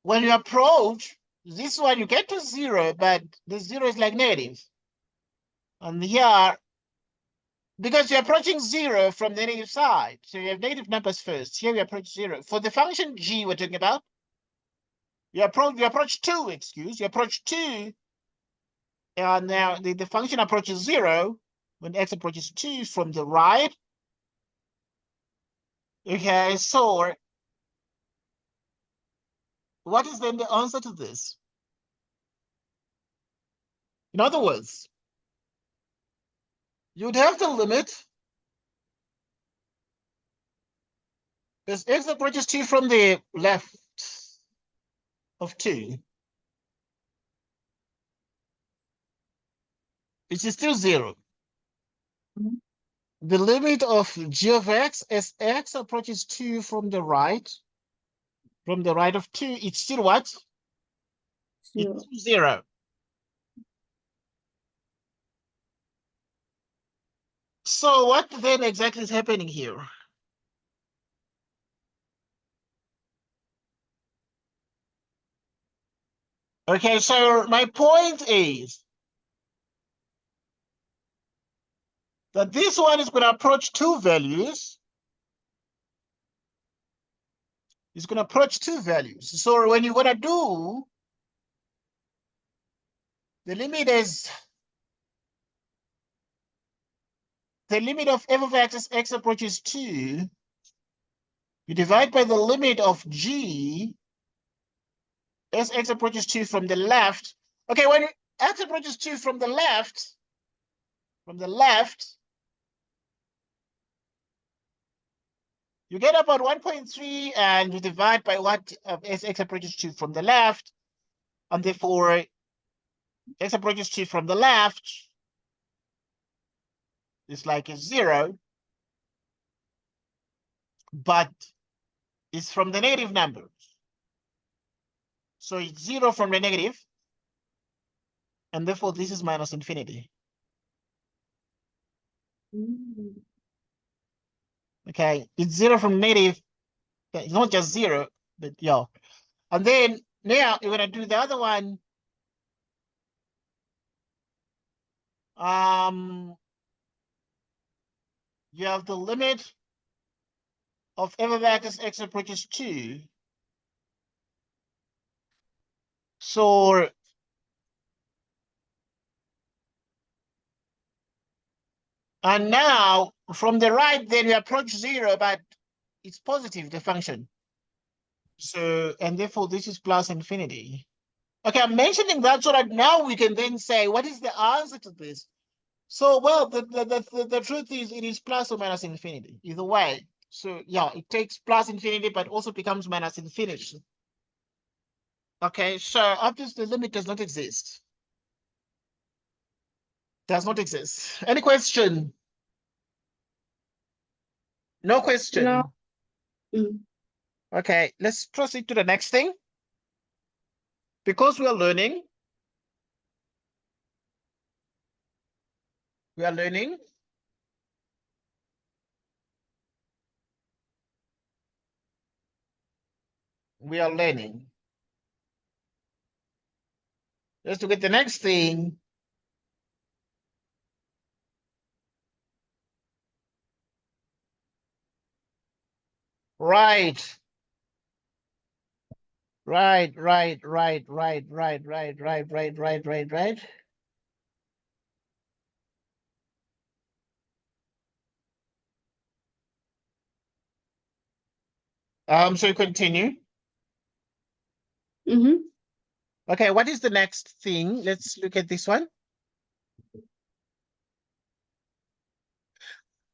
Speaker 1: when you approach this one, you get to 0, but the 0 is like negative. And here, because you're approaching 0 from the negative side, so you have negative numbers first. Here we approach 0. For the function g we're talking about, you approach 2, you approach 2, and now the function approaches 0 when x approaches 2 from the right. Okay, so what is then the answer to this? In other words, you'd have the limit as x approaches 2 from the left of 2. It is still 0.
Speaker 2: Mhm.
Speaker 1: The limit of g of x as x approaches 2 from the right of 2, it's still what?
Speaker 2: 0.
Speaker 1: It's 0. So what then exactly is happening here? Okay, so my point is that this one is going to approach 2 values. It's going to approach 2 values. So when you're going to do the limit is the limit of f of x as x approaches 2, you divide by the limit of g as x approaches 2 from the left. Okay, when x approaches 2 from the left, you get about 1.3, and you divide by what as x approaches 2 from the left, and therefore x approaches 2 from the left is like a 0, but it's from the negative numbers. So it's 0 from the negative, and therefore this is minus infinity.
Speaker 2: Mm.
Speaker 1: Okay, it's 0 from negative. It's not just 0, but yeah. And then now you're going to do the other one. You have the limit of f of x as x approaches 2. So and now from the right, then we approach 0, but it's positive, the function. So, and therefore this is plus infinity. Okay, I'm mentioning that so that now we can then say, what is the answer to this? So, well, the truth is it is plus or minus infinity, either way. So, yeah, it takes plus infinity, but also becomes minus infinity. Okay, so obviously the limit does not exist. Does not exist. Any question? No question.
Speaker 2: No. Mm.
Speaker 1: Okay, let's proceed to the next thing. Because we are learning, we are learning. We are learning. Let's look at the next thing. Right. Right. So you continue.
Speaker 2: Mm-hmm.
Speaker 1: Okay, what is the next thing? Let's look at this one.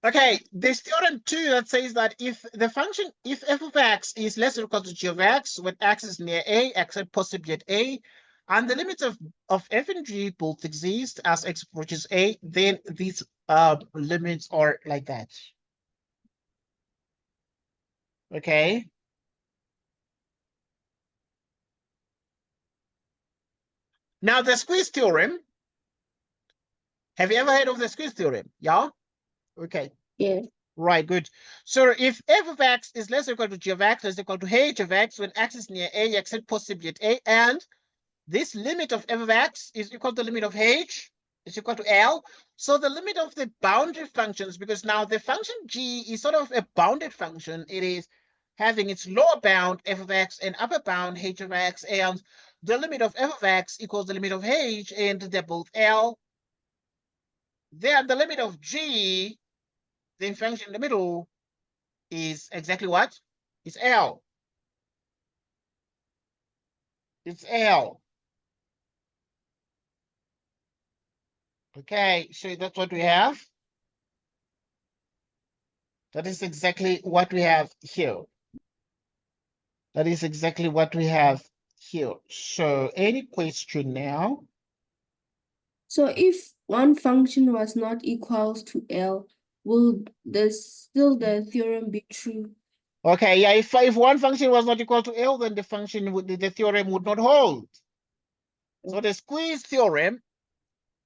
Speaker 1: Okay, there's theorem 2 that says that if the function, if f of x is less or equal to g of x when x is near a, except possibly at a, and the limits of f and g both exist as x approaches a, then these limits are like that. Okay. Now the squeeze theorem. Have you ever heard of the squeeze theorem? Yeah? Okay.
Speaker 2: Yeah.
Speaker 1: Right, good. So if f of x is less or equal to g of x, less or equal to h of x when x is near a, except possibly at a, and this limit of f of x is equal to the limit of h, is equal to L. So the limit of the boundary functions, because now the function g is sort of a bounded function. It is having its lower bound f of x and upper bound h of x, and the limit of f of x equals the limit of h, and they're both L. Then the limit of g, the function in the middle, is exactly what? It's L. It's L. Okay, so that's what we have. That is exactly what we have here. That is exactly what we have here. So any question now?
Speaker 2: So if one function was not equals to L, will still the theorem be true?
Speaker 1: Okay, yeah, if one function was not equal to L, then the function would, the theorem would not hold. So the squeeze theorem,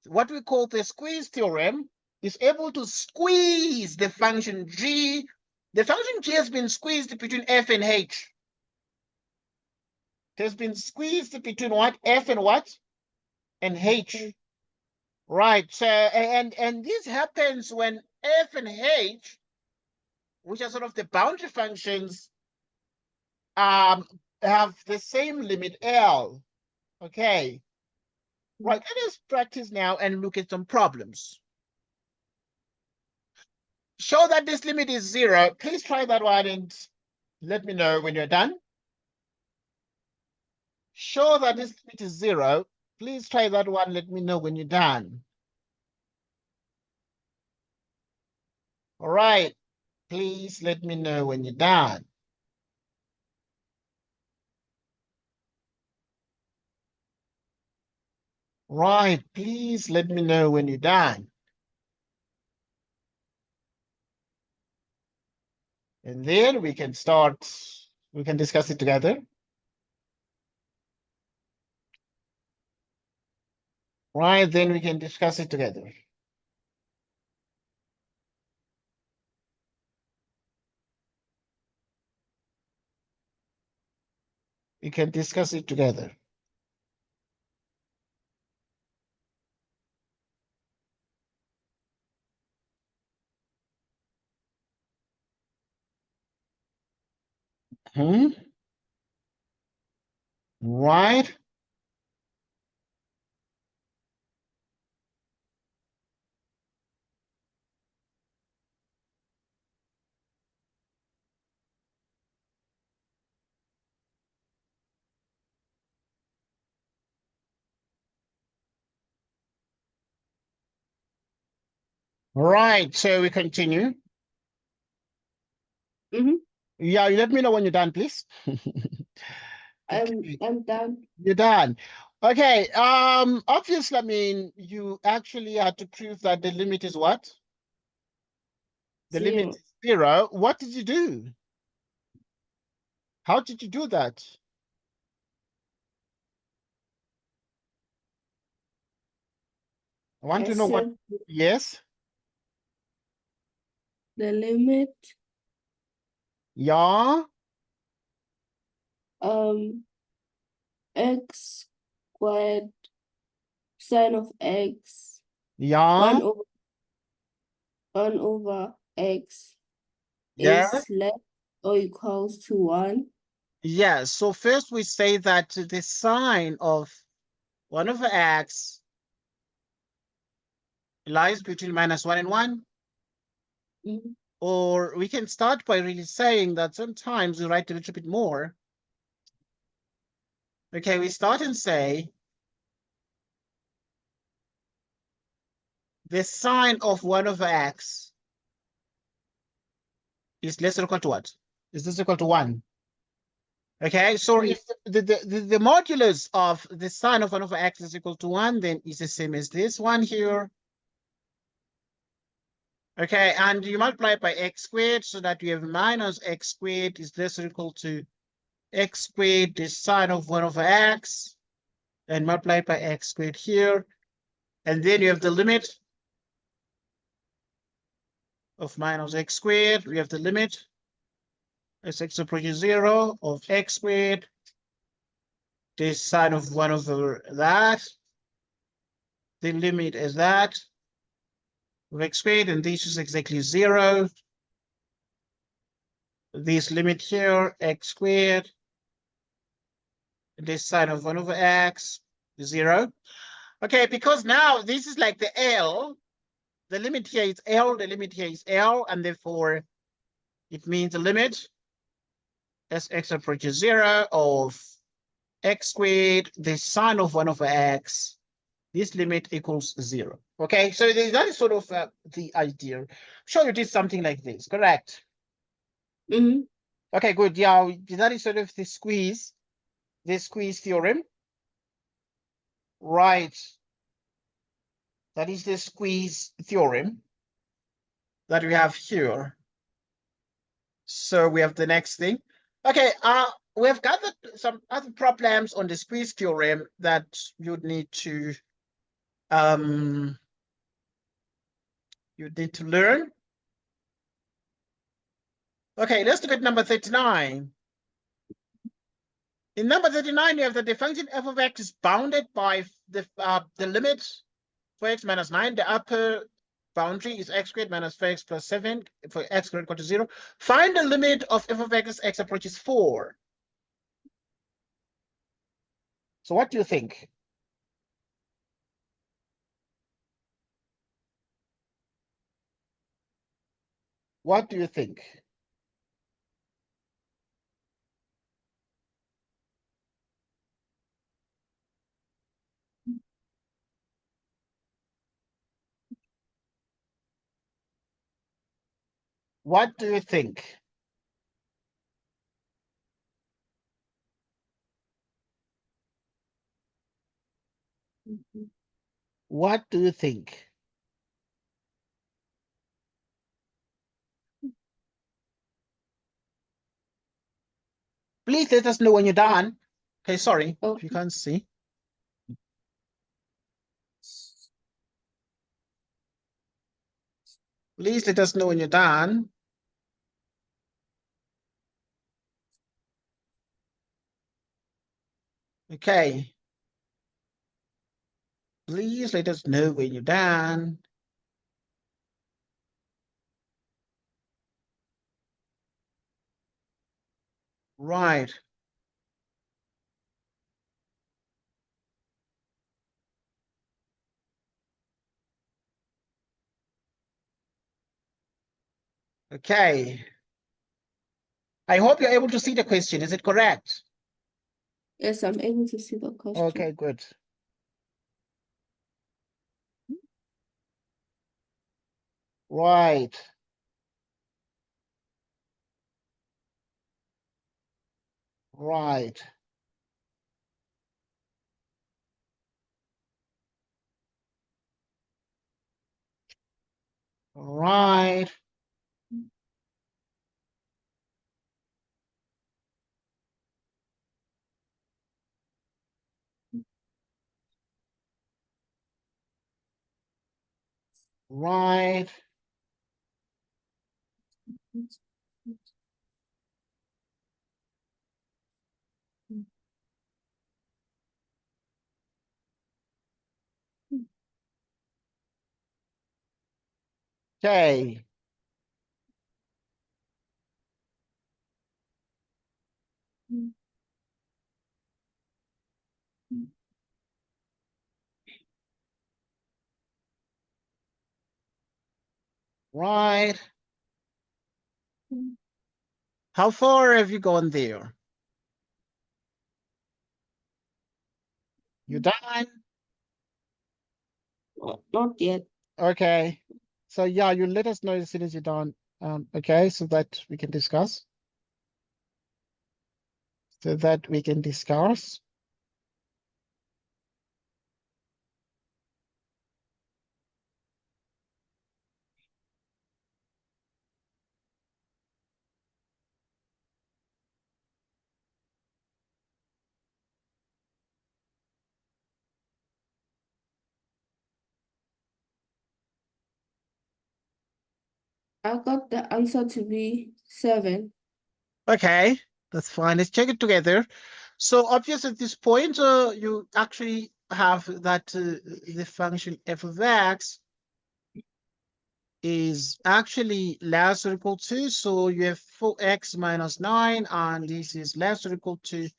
Speaker 1: what we call the squeeze theorem, is able to squeeze the function g. The function g has been squeezed between f and h. It has been squeezed between what? F and what? And h.
Speaker 2: Okay.
Speaker 1: Right. So and this happens when f and h, which are sort of the boundary functions, have the same limit L. Okay. Right. Let us practice now and look at some problems. Show that this limit is 0. Please try that one and let me know when you're done. Show that this limit is 0. Please try that one. Let me know when you're done. All right. Please let me know when you're done. Right. Please let me know when you're done. And then we can start, we can discuss it together. Right, then we can discuss it together. We can discuss it together. Right. Right. So we continue.
Speaker 2: Mm-hmm.
Speaker 1: Yeah, you let me know when you're done, please. Okay,
Speaker 2: I'm done.
Speaker 1: you're done. Okay. Obviously, I mean, you actually had to prove that the limit is what? The limit
Speaker 2: Zero.
Speaker 1: is 0. What did you do? How did you do that? I want
Speaker 2: I
Speaker 1: to know what.
Speaker 2: set
Speaker 1: Yes.
Speaker 2: the limit,
Speaker 1: Yeah.
Speaker 2: x squared sine of x
Speaker 1: Yeah.
Speaker 2: 1 over x
Speaker 1: Yeah.
Speaker 2: is less or equals to 1.
Speaker 1: Yes. So first we say that the sine of 1 over x lies between -1 and 1.
Speaker 2: Mhm.
Speaker 1: Or we can start by really saying that sometimes we write a little bit more. Okay, we start and say the sine of 1 over x is less or equal to what? Is this equal to 1? Okay, so
Speaker 2: Mm.
Speaker 1: if the modulus of the sine of 1 over x is equal to 1, then it's the same as this one here. Okay, and you multiply it by x squared so that you have minus x squared is less or equal to x squared, the sine of 1 over x, and multiply it by x squared here. And then you have the limit of minus x squared. We have the limit as x approaches 0 of x squared, the sine of 1 over that. The limit is that of x squared, and this is exactly 0. This limit here, x squared, this sine of 1 over x, 0. Okay, because now this is like the L. The limit here is L, the limit here is L, and therefore it means the limit as x approaches 0 of x squared, the sine of 1 over x, this limit equals 0. Okay, so that is sort of the idea. I'm sure you did something like this, correct?
Speaker 2: Mhm.
Speaker 1: Okay, good. Yeah, that is sort of the squeeze theorem. Right. That is the squeeze theorem that we have here. So we have the next thing. Okay, we've gathered some other problems on the squeeze theorem that you'd need to learn. Okay, let's look at number 39. In number 39, you have that the function f of x is bounded by the limit for x minus 9. The upper boundary is x squared minus 4x plus 7 for x greater equal to 0. Find the limit of f of x as x approaches 4. So what do you think? What do you think? What do you think?
Speaker 2: Mhm.
Speaker 1: What do you think? Please let us know when you're done. Okay, sorry
Speaker 2: Oh,
Speaker 1: if you can't see. Please let us know when you're done. Okay. Please let us know when you're done. Right. Okay. I hope you're able to see the question. Is it correct?
Speaker 2: Yes, I'm able to see the question.
Speaker 1: Okay, good. Right. Right. Right. Right. Okay. Right. How far have you gone there? You done?
Speaker 2: Not yet.
Speaker 1: Okay. So yeah, you let us know as soon as you're done. Okay, so that we can discuss. So that we can discuss.
Speaker 2: I got the answer to be 7.
Speaker 1: Okay, that's fine. Let's check it together. So obviously at this point, you actually have that the function f of x is actually less or equal to, so you have 4x minus 9, and this is less or equal to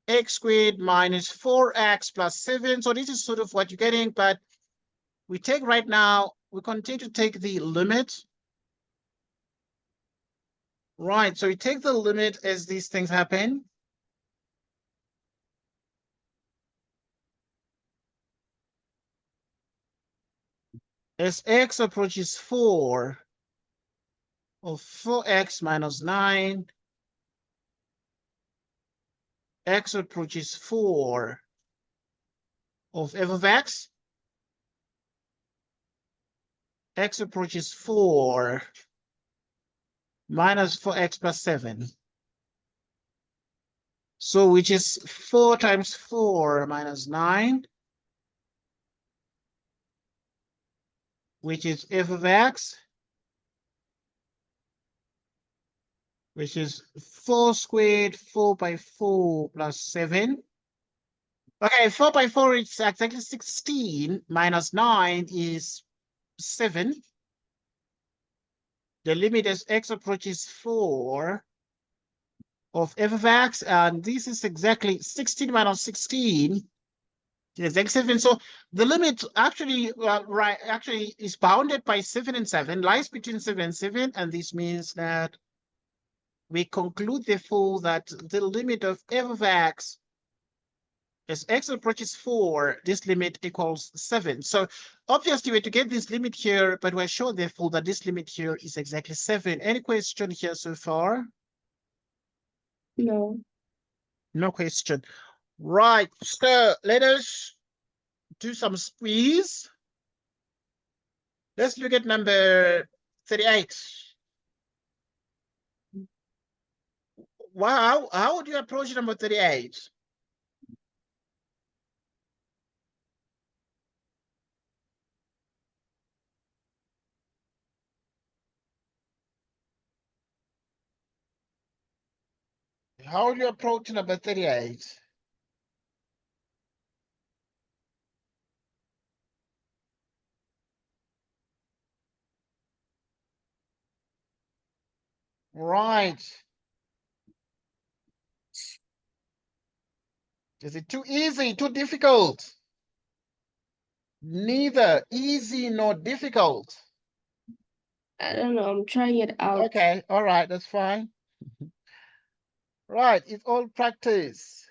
Speaker 1: x squared minus 4x plus 7. So this is sort of what you're getting, but we take right now, we continue to take the limit. Right, so we take the limit as these things happen. As x approaches 4, of 4x minus 9, x approaches 4 of f of x approaches 4 minus 4x plus 7. So which is 4 times 4 minus 9, which is f of x, which is 4 squared, 4 by 4 plus 7. Okay, 4 by 4 is exactly 16, minus 9 is 7. The limit as x approaches 4 of f of x, and this is exactly 16 minus 16 is exactly 7. So the limit actually, actually is bounded by 7 and 7, lies between 7 and 7, and this means that we conclude therefore that the limit of f of x as x approaches 4, this limit equals 7. So obviously we're to get this limit here, but we're sure therefore that this limit here is exactly 7. Any question here so far?
Speaker 2: No.
Speaker 1: No question. Right, so let us do some squeeze. Let's look at number 38. Wow, how would you approach number 38? How would you approach number 38? Right. Is it too easy, too difficult? Neither easy nor difficult.
Speaker 2: I don't know. I'm trying it out.
Speaker 1: Okay, all right, that's fine. Right, it's all practice.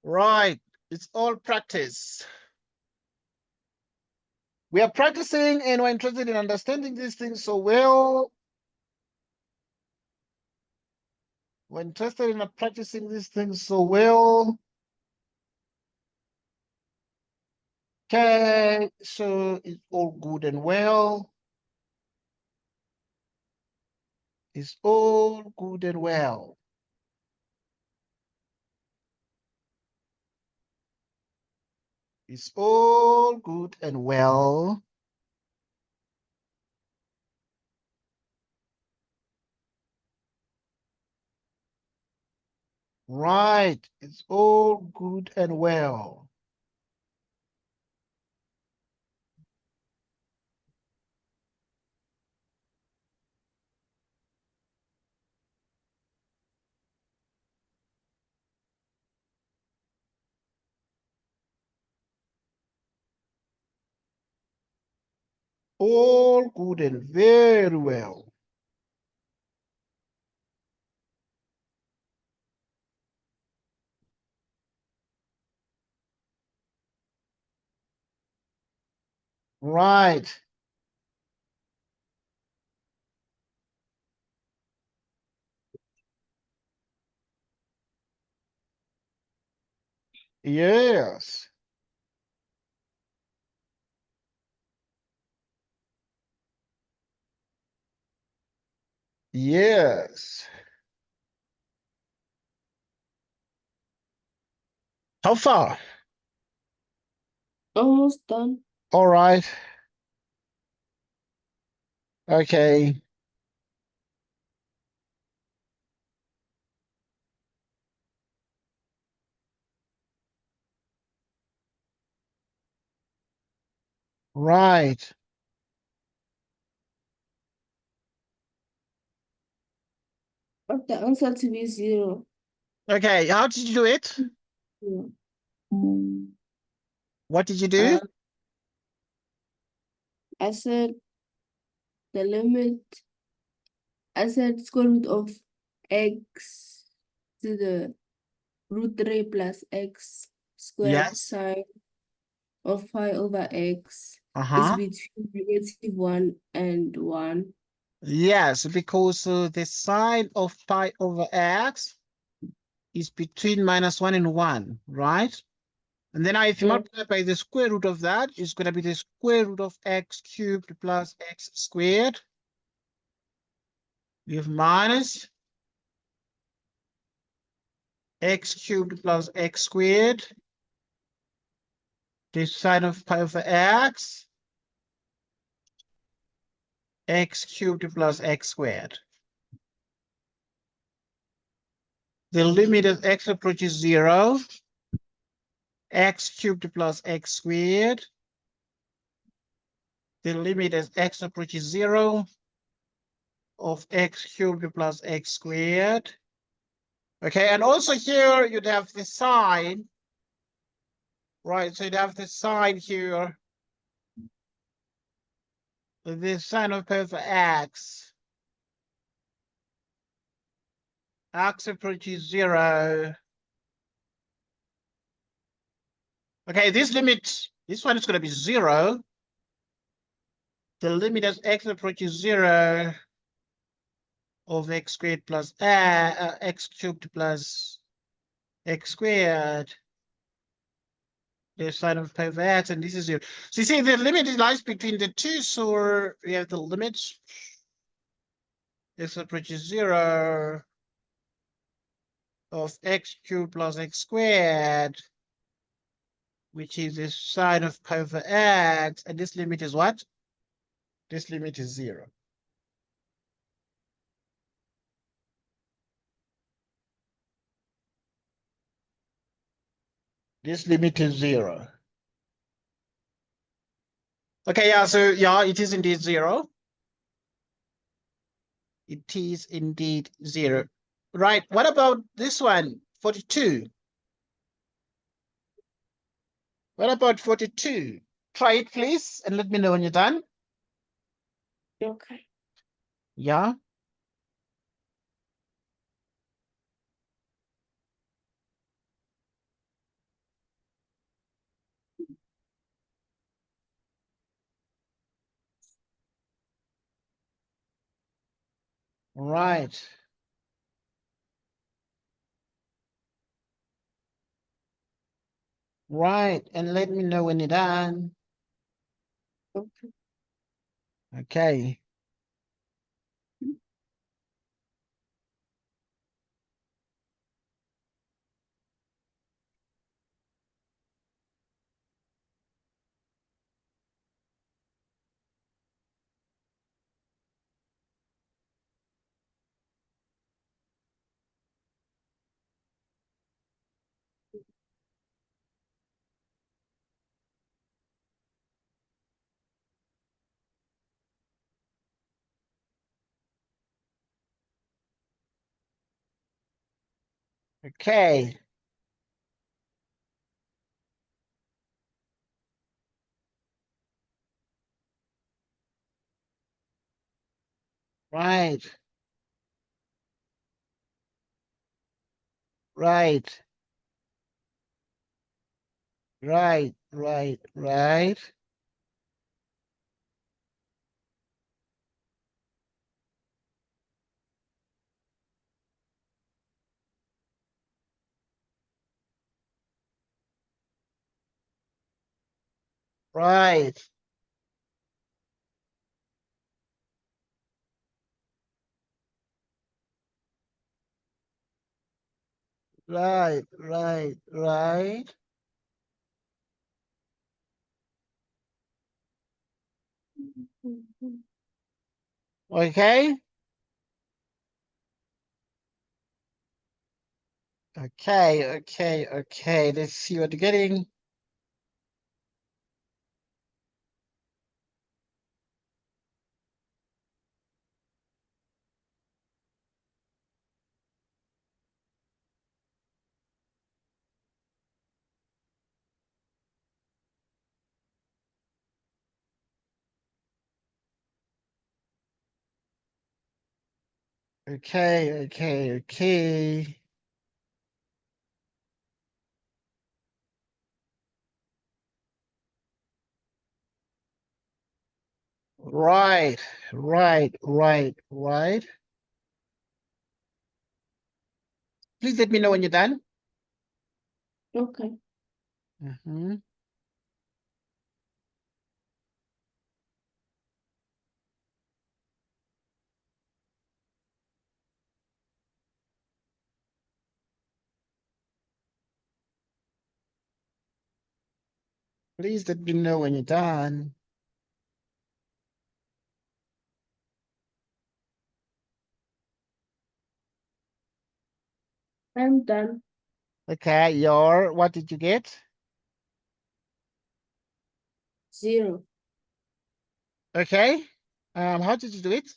Speaker 1: Right, it's all practice. We are practicing and we're interested in understanding these things so well. We're interested in practicing these things so well. Okay, so it's all good and well. It's all good and well. It's all good and well. Right, it's all good and well. All good and very well. Right. Yes. Yes. How far?
Speaker 2: Almost done.
Speaker 1: All right. Okay. Right.
Speaker 2: Want the answer to be 0.
Speaker 1: Okay, how did you do it?
Speaker 2: Yeah.
Speaker 1: What did you do?
Speaker 2: I said the limit. I said square root of x to the root 3 plus x squared
Speaker 1: Yes.
Speaker 2: sine of pi over x is
Speaker 1: Uh-huh.
Speaker 2: between -1 and 1.
Speaker 1: Yes, because the sine of pi over x is between -1 and 1, right? And then if you
Speaker 2: Yeah.
Speaker 1: multiply by the square root of that, it's going to be the square root of x cubed plus x squared. We have minus x cubed plus x squared. The sine of pi over x cubed plus x squared. The limit as x approaches 0, x cubed plus x squared. The limit as x approaches 0 of x cubed plus x squared. Okay, and also here you'd have the sine, right? So you'd have the sine here, the sine of pi over x. X approaches 0. Okay, this limit, this one is going to be 0. The limit as x approaches 0 of x squared plus x cubed plus x squared. The sine of pi over x, and this is 0. So you see the limit lies between the two, so we have the limit x approaches 0 of x cubed plus x squared, which is the sine of pi over x, and this limit is what? This limit is 0. This limit is 0. Okay, yeah, so yeah, it is indeed 0. It is indeed 0. Right, what about this one, 42? What about 42? Try it, please, and let me know when you're done.
Speaker 2: Okay.
Speaker 1: Yeah. Right. Right, and let me know when you're done.
Speaker 2: Okay.
Speaker 1: Okay. Okay. Right. Right. Right. Right. Right. Right. Right. Right. Right.
Speaker 2: Mhm.
Speaker 1: Okay. Okay. Okay. Okay. Let's see what you're getting. Okay. Okay. Okay. Right. Right. Right. Right. Please let me know when you're done.
Speaker 2: Okay.
Speaker 1: Mhm. Please let me know when you're done.
Speaker 2: I'm done.
Speaker 1: Okay, what did you get?
Speaker 2: 0.
Speaker 1: Okay. How did you do it?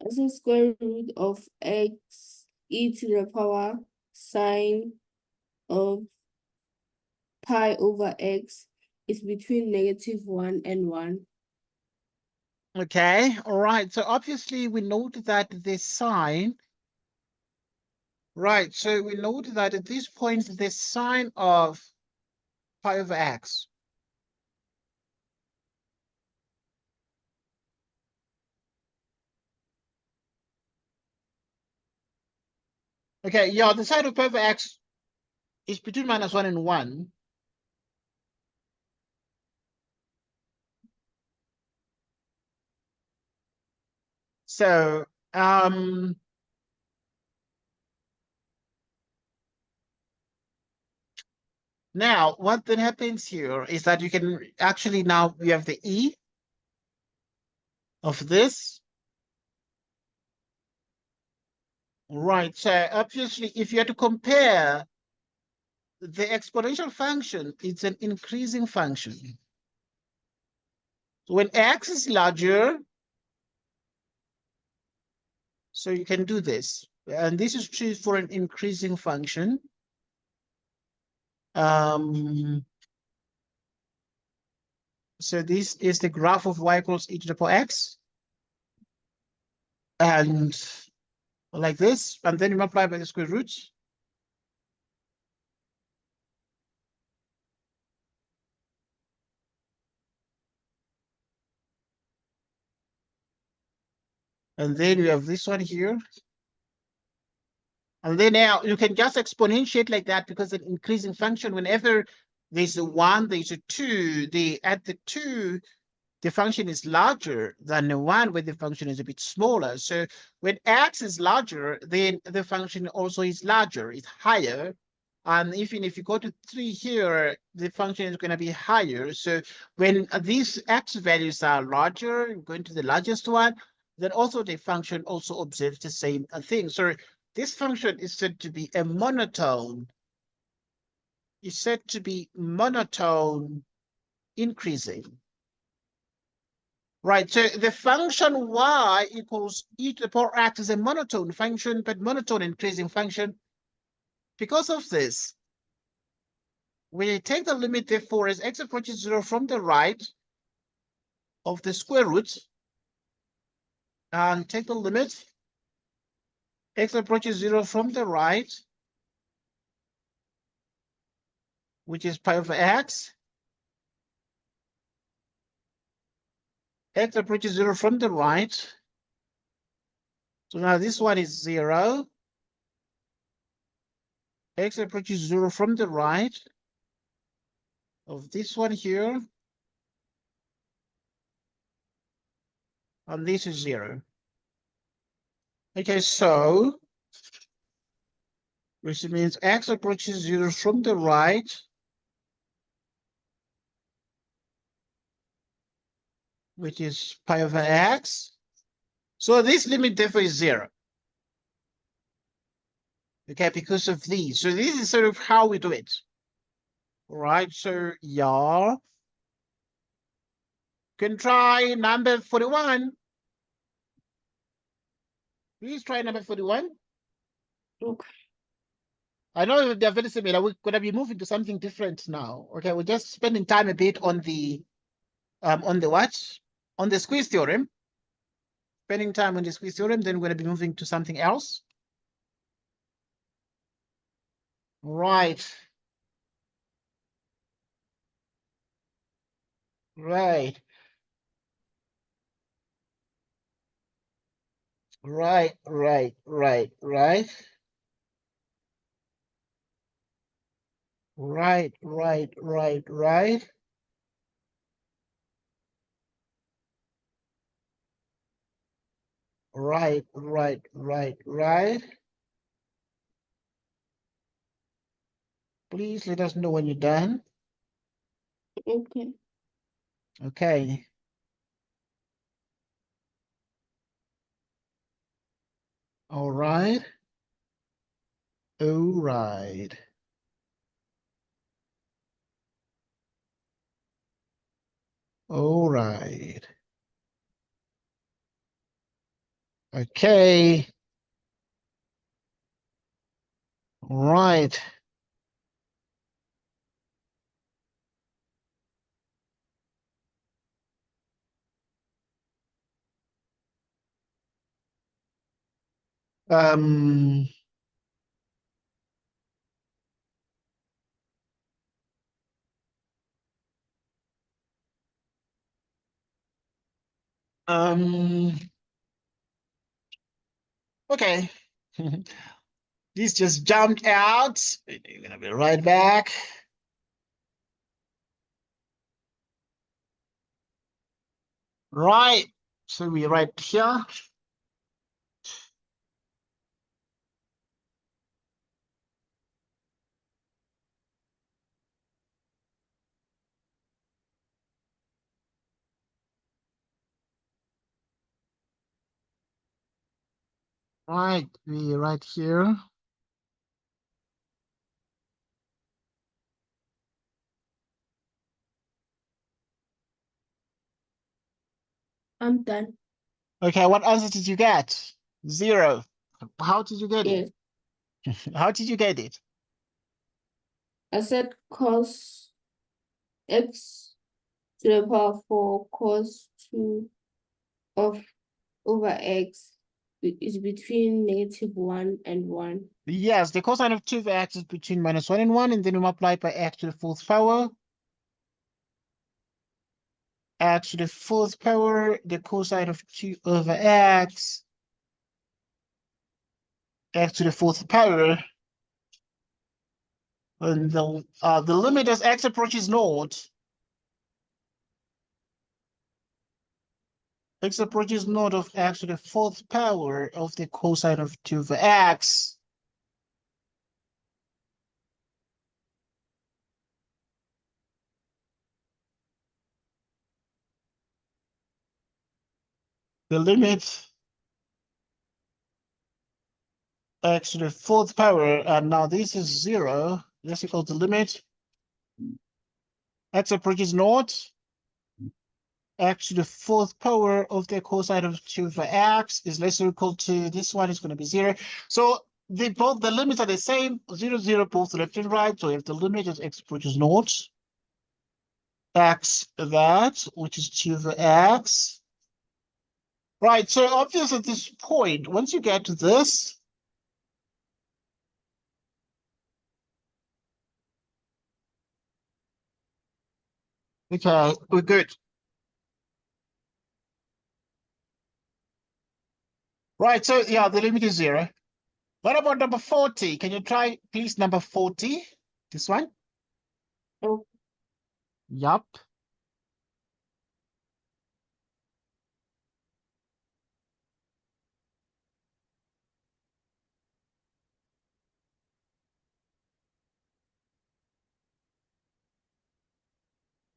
Speaker 2: As a square root of x e to the power sine of pi over x is between -1 and 1.
Speaker 1: Okay, all right. So obviously we note that the sign, right? So we note that at this point the sign of pi over x. Okay, yeah, the sign of pi over x is between -1 and 1. So now what then happens here is that you can actually now we have the e of this. Right. So obviously if you had to compare the exponential function is an increasing function. So when x is larger, so you can do this. And this is true for an increasing function. So this is the graph of y equals e to the power x. And like this, and then you multiply by the square root. And then you have this one here. And then now you can just exponentiate like that because an increasing function, whenever there's a 1, there's a 2, at the 2, the function is larger than the 1 where the function is a bit smaller. So when x is larger, then the function also is larger, it's higher. And even if you go to 3 here, the function is going to be higher. So when these x values are larger, going to the largest one, then also the function also observes the same thing. So this function is said to be a monotone. It's said to be monotone increasing. Right, so the function y equals e to the power x is a monotone function, but monotone increasing function. Because of this, we take the limit, therefore, as x approaches 0 from the right of the square root, and take the limit, x approaches 0 from the right, which is pi over x. X approaches 0 from the right. So now this one is 0. X approaches 0 from the right of this one here. And this is 0. Okay, so which means x approaches 0 from the right, which is pi over x. So this limit therefore is 0. Okay, because of these. So this is sort of how we do it. All right, so yeah. Can try number 41. Please try number 41.
Speaker 2: Okay.
Speaker 1: I know they're very similar. We're going to be moving to something different now. Okay, we're just spending time a bit on the what? On the squeeze theorem. Spending time on the squeeze theorem, then we're going to be moving to something else. Right. Right. Right, right, right, right. Right, right, right, right. Right, right, right, right. Please let us know when you're done.
Speaker 2: Okay.
Speaker 1: Okay. All right. All right. All right. Okay. All right. Um, um, okay. This just jumped out. You're gonna be right back. Right. So we right here. Right. We right here.
Speaker 2: I'm done.
Speaker 1: Okay, what answer did you get? 0. How did you get it?
Speaker 2: Yes.
Speaker 1: How did you get it?
Speaker 2: I said cos x to the power 4 cos 2 of over x is between -1 and 1.
Speaker 1: Yes, the cosine of 2 of x is between -1 and 1, and then we multiply it by x to the 4th power. X to the 4th power, the cosine of 2 over x to the 4th power. And the limit as x approaches 0, x approaches 0 of x to the 4th power of the cosine of 2 over x. The limit x to the 4th power, and now this is 0. This equals the limit x approaches 0, x to the 4th power of the cosine of 2 over x is less or equal to, this one is going to be 0. So both the limits are the same, 0, 0, both left and right. So if the limit is x approaches 0, x that, which is 2 over x. Right, so obviously at this point, once you get to this, okay, we're good. Right, so yeah, the limit is 0. What about number 40? Can you try, please, number 40? This one?
Speaker 2: Oh,
Speaker 1: Yup.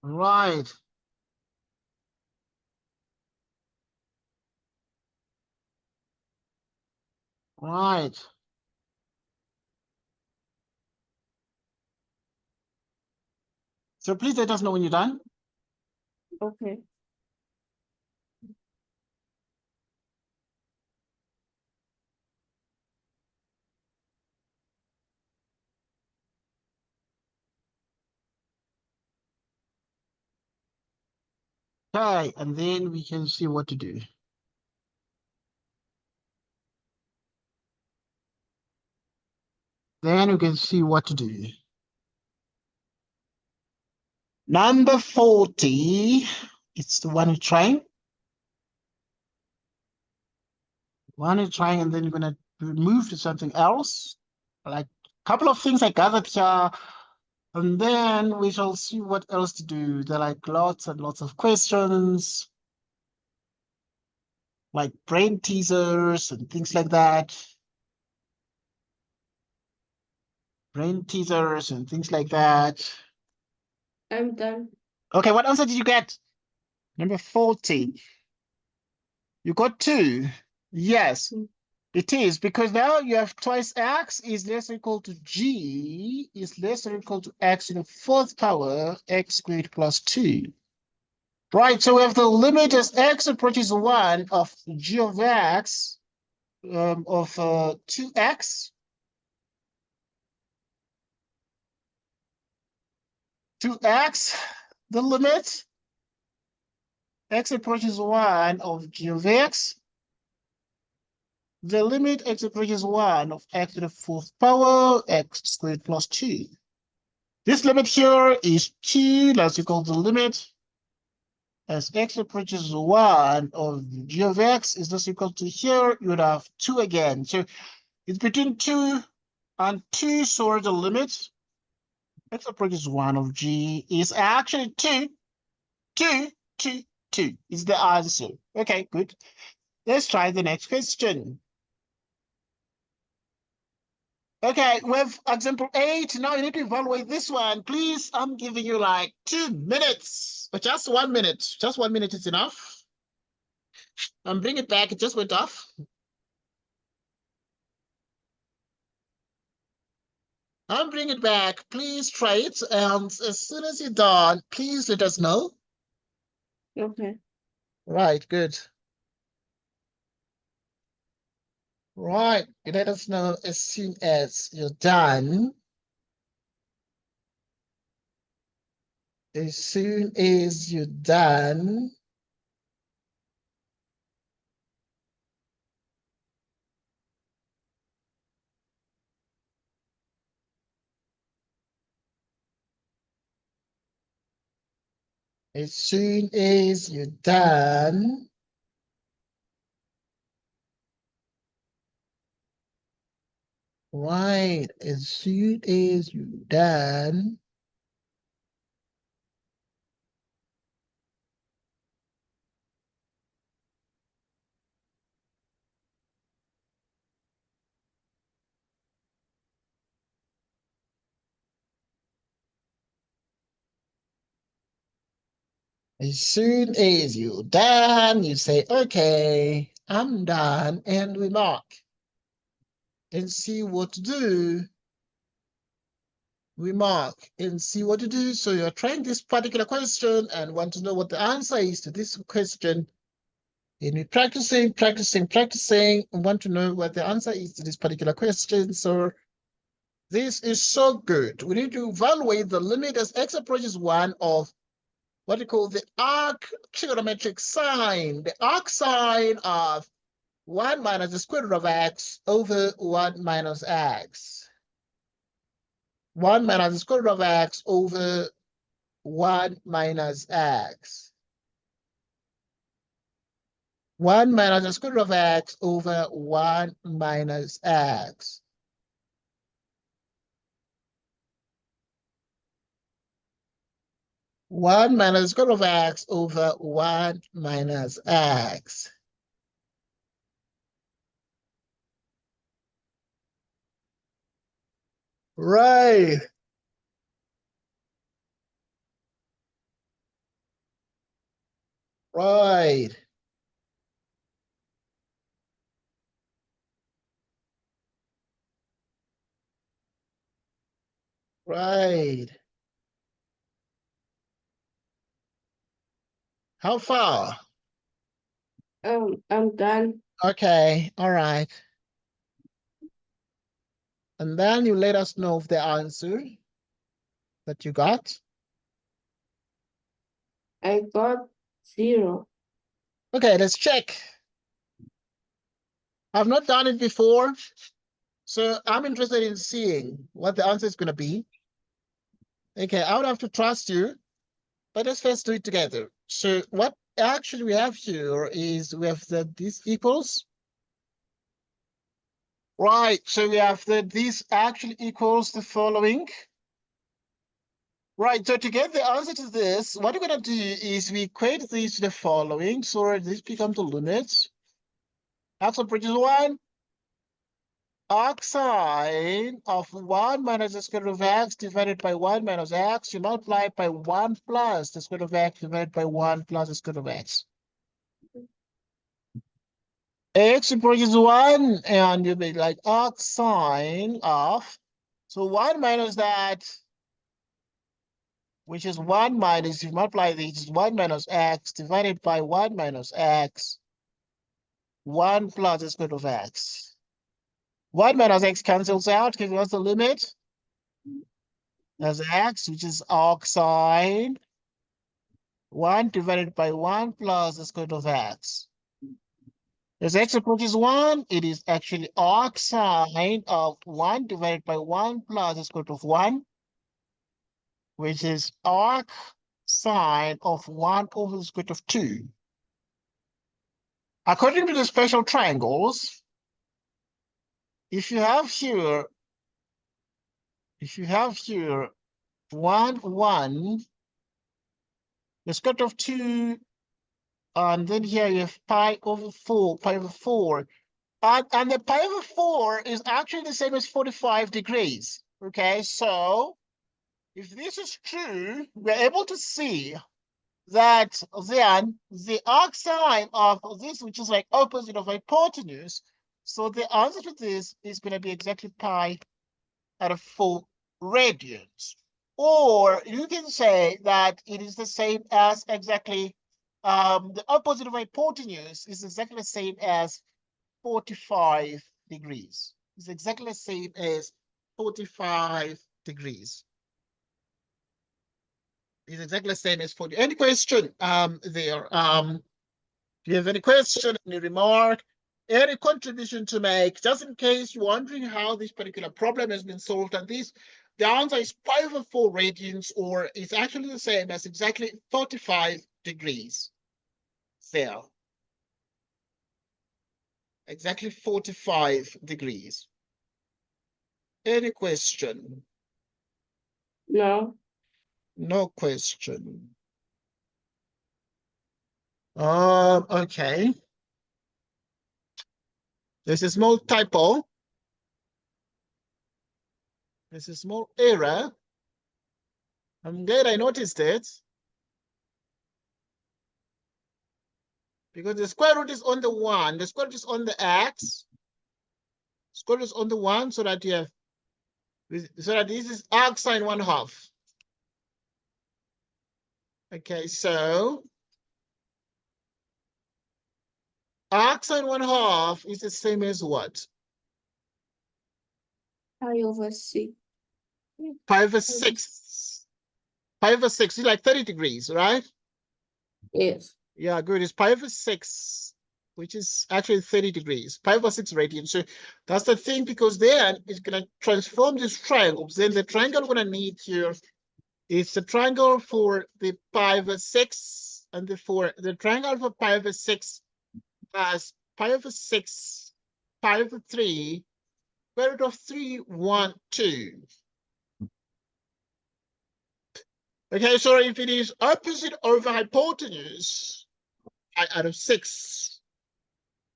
Speaker 1: Right. Right. So please let us know when you're done.
Speaker 2: okay.
Speaker 1: Okay, and then we can see what to do. Then we can see what to do. Number 40, it's the one you're trying. One you're trying, and then you're going to move to something else. Like a couple of things I gathered here, and then we shall see what else to do. There are like lots and lots of questions, like brain teasers and things like that. Brain teasers and things like that.
Speaker 2: I'm done.
Speaker 1: Okay, what answer did you get? Number 40. You got 2. Yes,
Speaker 2: Mm.
Speaker 1: it is, because now you have twice x is less or equal to g is less or equal to x to the 4th power, x squared plus 2. Right, so we have the limit as x approaches 1 of g of x of 2x. 2x, the limit x approaches 1 of g of x. The limit x approaches 1 of x to the 4th power, x squared plus 2. This limit here is 2, that's equal to the limit as x approaches 1 of g of x is this equal to here, you would have 2 again. So it's between 2 and 2, so the limit x approaches 1 of g is actually 2, 2, 2, 2 is the answer. Okay, good. Let's try the next question. Okay, with example 8, now you need to evaluate this one. Please, I'm giving you like 2 minutes, or just 1 minute. Just 1 minute is enough. Bring it back, it just went off. Bring it back, please try it. And as soon as you're done, please let us know.
Speaker 2: Okay.
Speaker 1: Right, good. Right, you let us know as soon as you're done. As soon as you're done. As soon as you're done. Right, as soon as you're done. As soon as you're done, you say, okay, I'm done, and we mark and see what to do. We mark and see what to do. So you're trying this particular question and want to know what the answer is to this question. And we're practicing, and want to know what the answer is to this particular question. So this is so good. We need to evaluate the limit as x approaches 1 of what we call the arc trigonometric sign, the arc sign of 1 minus the square root of x over 1 minus x. 1 minus the square root of x over 1 minus x. 1 minus the square root of x over 1 minus x. One minus the square root of x over 1 minus x. Right. Right. Right. How far?
Speaker 2: I'm done.
Speaker 1: Okay, all right. And then you let us know of the answer that you got.
Speaker 2: I got 0.
Speaker 1: Okay, let's check. I've not done it before, so I'm interested in seeing what the answer is going to be. Okay, I would have to trust you, but let's first do it together. So what actually we have here is we have that this equals. Right, so we have that this actually equals the following. Right, so to get the answer to this, what we're going to do is we equate these to the following. So this becomes the limits. X approaches 1. Arc sine of 1 minus the square root of x divided by 1 minus x. You multiply by 1 plus the square root of x divided by 1 plus the square root of x. X approaches 1, and you be like arc sine of, so 1 minus that, which is 1 minus, if you multiply this, is 1 minus x divided by 1 minus x, 1 plus the square root of x. 1 minus x cancels out, giving us the limit as x, which is arc sine 1 divided by 1 plus the square root of x. As x approaches 1, it is actually arc sine of 1 divided by 1 plus the square root of 1, which is arc sine of 1 over the square root of 2. According to the special triangles, if you have here 1, 1, the square root of 2, and then here you have pi over 4, pi over 4. And the pi over 4 is actually the same as 45 degrees. Okay, so if this is true, we're able to see that then the arc sine of this, which is like opposite of hypotenuse, so the answer to this is going to be exactly pi out of 4 radians. Or you can say that it is the same as exactly the opposite of hypotenuse is exactly the same as 45 degrees. It's exactly the same as 45 degrees. It's exactly the same as 40. Any question there? Do you have any question, any remark, any contribution to make, just in case you're wondering how this particular problem has been solved? And this, the answer is pi over 4 radians, or it's actually the same as exactly 45 degrees. There. Exactly 45 degrees. Any question?
Speaker 2: No.
Speaker 1: No question. Okay. There's a small typo. There's a small error. I'm glad I noticed it. Because the square root is on the 1. The square root is on the x. Square root is on the 1, so that you have, so that this is arc sine 1/2. Okay, so arc sine 1/2 is the same as what?
Speaker 2: Pi over 6.
Speaker 1: Pi over 6. Pi over 6 is like 30 degrees, right?
Speaker 2: Yes.
Speaker 1: Yeah, good. It's pi over 6, which is actually 30 degrees. Pi over 6 radians. So that's the thing, because then it's going to transform this triangle. Then the triangle we're going to need here is the triangle for the pi over 6, and the triangle for pi over 6 has pi over 6, pi over 3, square root of 3, 1, 2. Okay, so if it is opposite over hypotenuse, pi out of 6,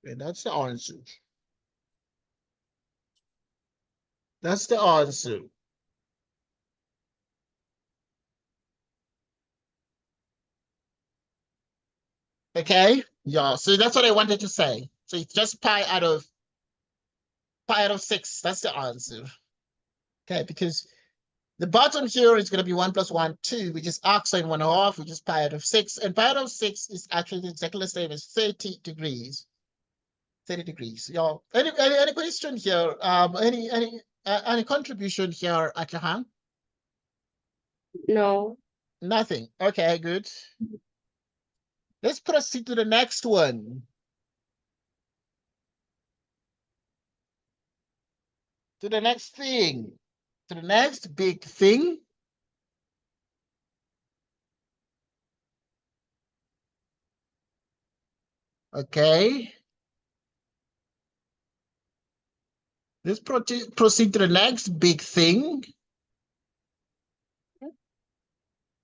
Speaker 1: then that's the answer. That's the answer. Okay, yeah, so that's what I wanted to say. So it's just pi out of 6. That's the answer. Okay, because the bottom here is going to be 1 plus 1, 2, which is arc sine 1/2, which is pi out of 6. And pi out of 6 is actually exactly the same as 30 degrees. 30 degrees. Yeah. Any question here? Any contribution here, Akahan?
Speaker 2: No.
Speaker 1: Nothing. Okay, good. Let's proceed to the next one. To the next thing. To the next big thing. Okay. Let's proceed to the next big thing.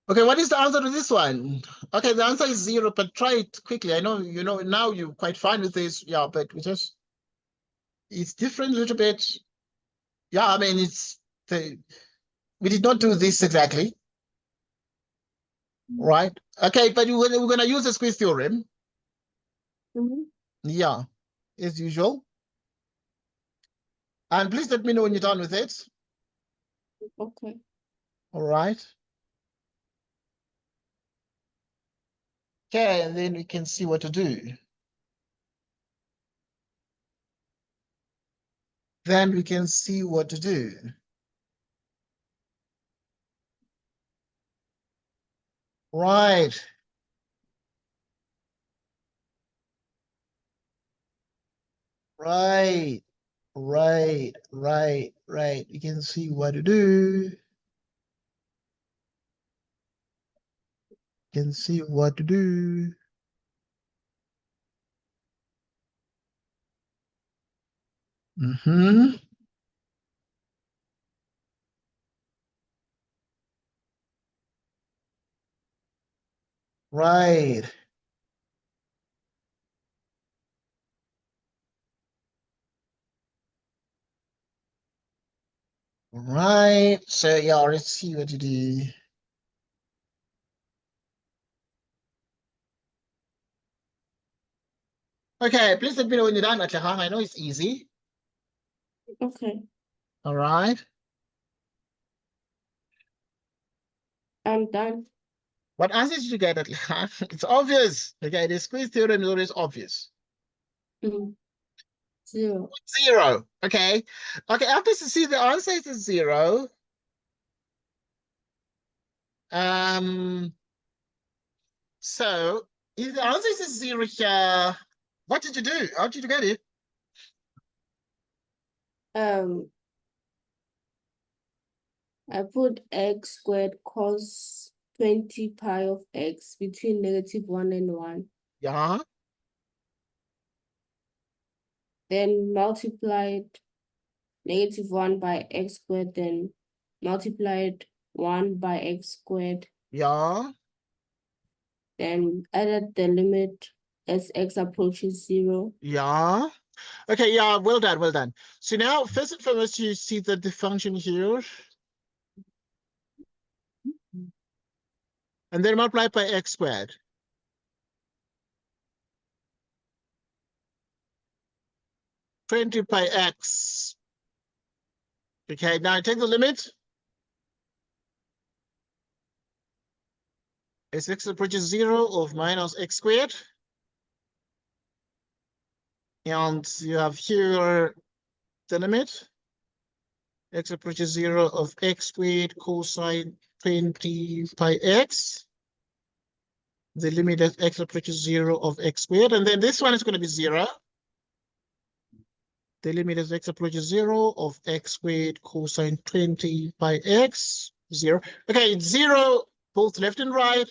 Speaker 1: Okay, what is the answer to this one? Okay, the answer is 0, but try it quickly. I know you know now you're quite fine with this. Yeah, but it's different a little bit. Yeah, I mean we did not do this exactly. Right? Okay, but we're gonna use the squeeze theorem. Yeah, as usual. And please let me know when you're done with it.
Speaker 2: Okay.
Speaker 1: All right. Okay, and then we can see what to do. Then we can see what to do. Right. Right. Right. We can see what to do. Can see what to do. Mm-hmm. Right. Right. So yeah, let's see what to do. Okay, please let me know when you're done, Atlahang. I know it's easy.
Speaker 2: Okay.
Speaker 1: All right.
Speaker 2: I'm done.
Speaker 1: What answer did you get? It's obvious. Okay, the squeeze theorem is always obvious.
Speaker 2: Mm. 0.
Speaker 1: 0. Okay. Okay, after you see the answer is a 0. So if the answer is a 0 here, what did you do? How did you get it?
Speaker 2: I put x squared cos 20 pi of x between -1 and 1.
Speaker 1: Yeah.
Speaker 2: Then multiplied -1 by x squared, then multiplied 1 by x squared,
Speaker 1: Yeah.
Speaker 2: then added the limit as x approaches 0.
Speaker 1: Yeah. Okay, yeah, well done, well done. So now, first and foremost, you see that the function here, and then multiply by x squared. Twenty by x. Okay, now take the limit. As x approaches 0 of minus x squared. And you have here the limit. X approaches 0 of x squared cosine 20 pi x. The limit as x approaches 0 of x squared. And then this one is going to be 0. The limit as x approaches 0 of x squared cosine 20 pi x, 0. Okay, it's 0 both left and right.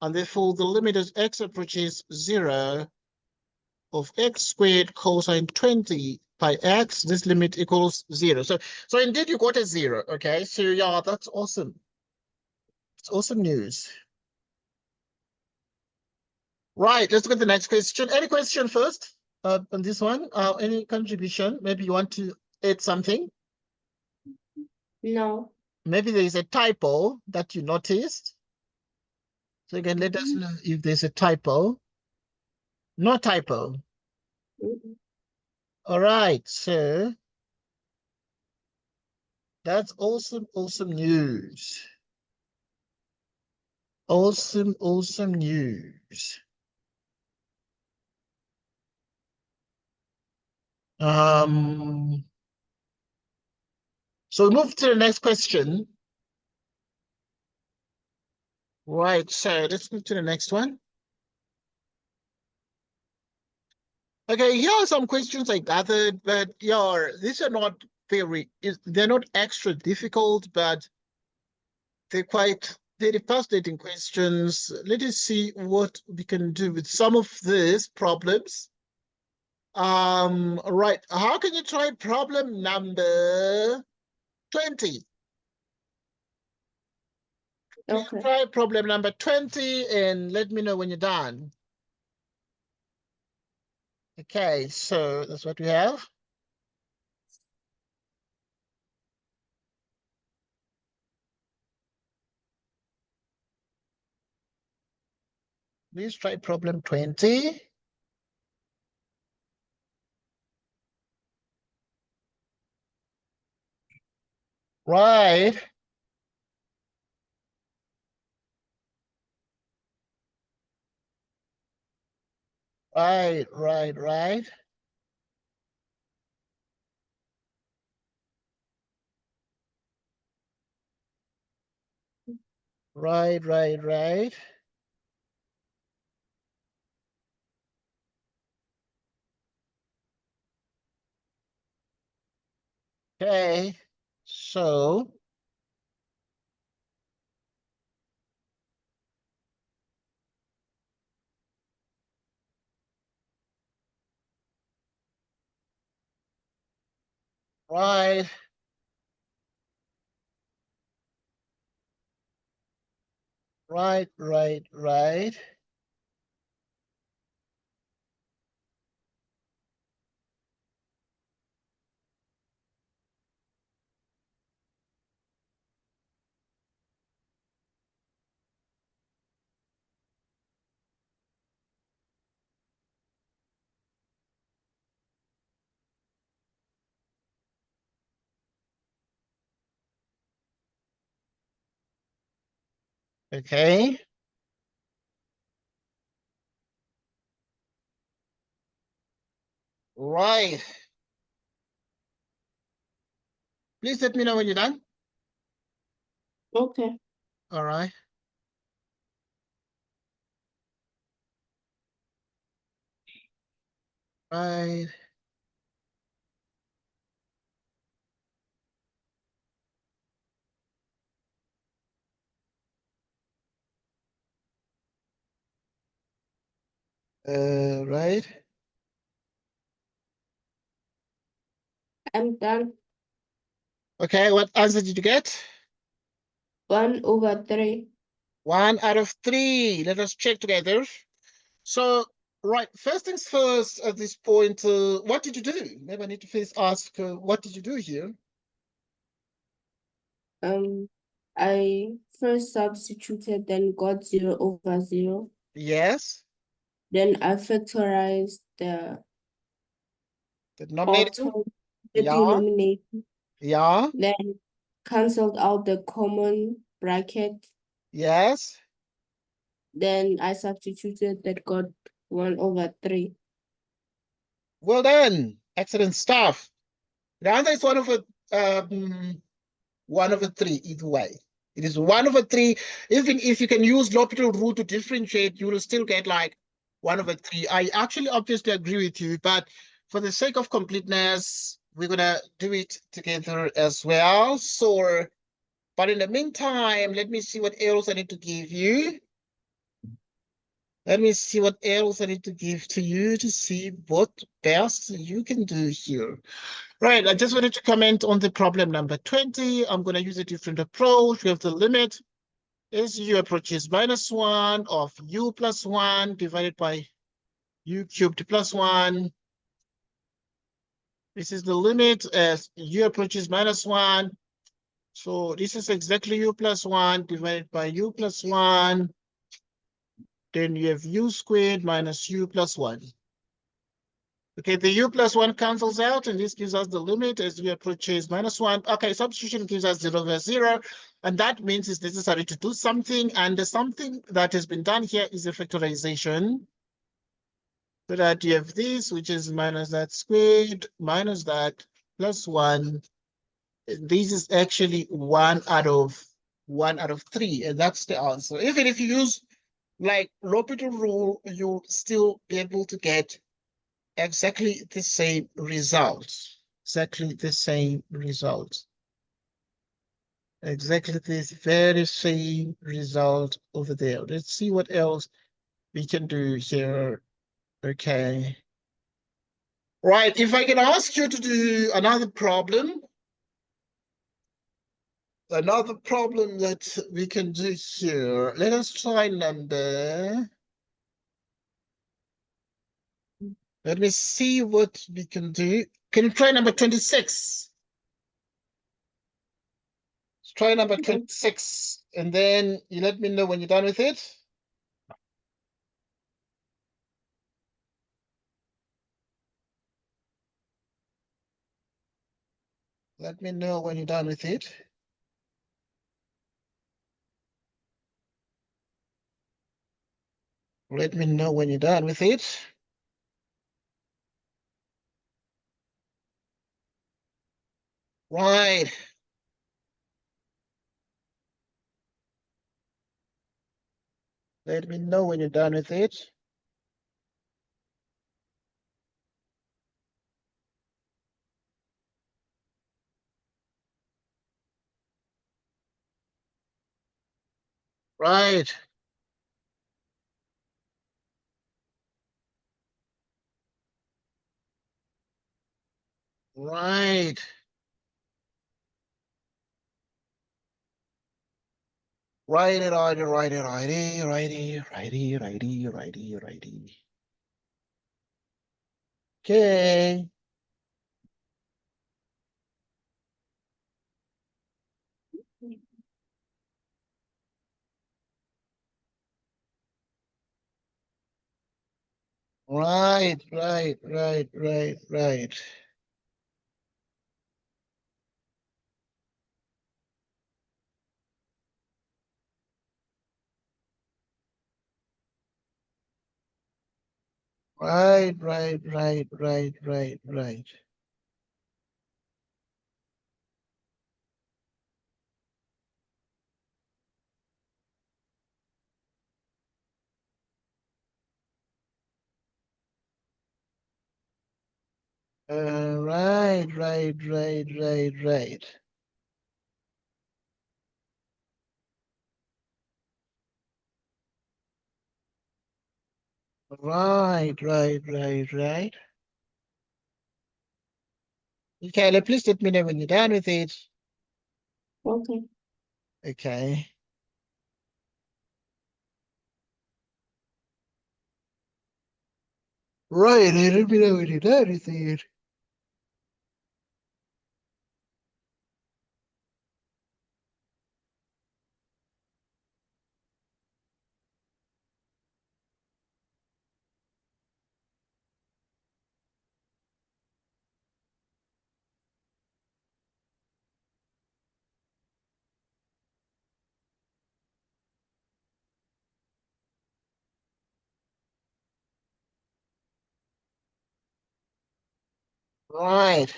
Speaker 1: And therefore, the limit as x approaches 0 of x squared cosine 20 by x, this limit equals 0. So indeed you got a 0. Okay, so yeah, that's awesome. It's awesome news. Right, let's look at the next question. Any question first on this one? Any contribution? Maybe you want to add something?
Speaker 2: No.
Speaker 1: Maybe there is a typo that you noticed. So you can let us know if there's a typo. No typo. All right, so that's awesome, awesome news. Awesome, awesome news. So we move to the next question. Right, so let's move to the next one. Okay, here are some questions I gathered, but yeah, these are not they're not extra difficult, but they're quite very fascinating questions. Let us see what we can do with some of these problems. Right, how can you try problem number 20?
Speaker 2: Okay.
Speaker 1: Try problem number 20 and let me know when you're done. Okay, so that's what we have. Please try problem 20. Right. Right, right, right. Right, right, right. Okay, so right, right, right, right. Okay. Right. Please let me know when you're done.
Speaker 2: Okay.
Speaker 1: All right. Right. Right.
Speaker 2: I'm done.
Speaker 1: Okay, what answer did you get?
Speaker 2: 1/3.
Speaker 1: 1 out of 3. Let us check together. So, right, first things first at this point, what did you do? Maybe I need to first ask, what did you do here?
Speaker 2: I first substituted, then got 0/0.
Speaker 1: Yes,
Speaker 2: Then I factorized
Speaker 1: the denominator.
Speaker 2: auto the
Speaker 1: Yeah,
Speaker 2: denominator.
Speaker 1: yeah,
Speaker 2: Then cancelled out the common bracket.
Speaker 1: yes.
Speaker 2: Then I substituted, that got 1/3.
Speaker 1: Well done. Excellent stuff. The answer is 1/3 either way. It is 1/3. Even if you can use L'Hopital rule to differentiate, you will still get like 1/3. I actually obviously agree with you, but for the sake of completeness, we're gonna do it together as well. So, but in the meantime, let me see what else I need to give you. Let me see what else I need to give to you to see what best you can do here. Right, I just wanted to comment on the problem number 20. I'm going to use a different approach. We have the limit as u approaches -1 of u plus 1 divided by u cubed plus 1. This is the limit as u approaches -1. So this is exactly u plus 1 divided by u plus 1. Then you have u squared minus u plus 1. Okay, the u plus 1 cancels out, and this gives us the limit as we approaches -1. Okay, substitution gives us 0/0, and that means it's necessary to do something, and the something that has been done here is a factorization. So that you have this, which is minus that squared, minus that plus 1. This is actually 1/3, and that's the answer. Even if you use like L'Hopital rule, you'll still be able to get exactly the same results. Exactly the same result. Exactly this very same result over there. Let's see what else we can do here. Okay. Right, if I can ask you to do another problem that we can do here. Let us try number. Let me see what we can do. Can you try number 26? Let's try number 26, and then you let me know when you're done with it. Let me know when you're done with it. Let me know when you're done with it. Right. Let me know when you're done with it. Right. Right. Righty, righty, righty, righty, righty, righty, righty, righty, righty. Okay. Right, right, right, right, right. Right, right, right, right, right, right. Right, right, right, right, right. Right, right, right, right. Okay, please let me know when you're done with it.
Speaker 2: Okay.
Speaker 1: Okay. Right, let me know when you're done with it. Right.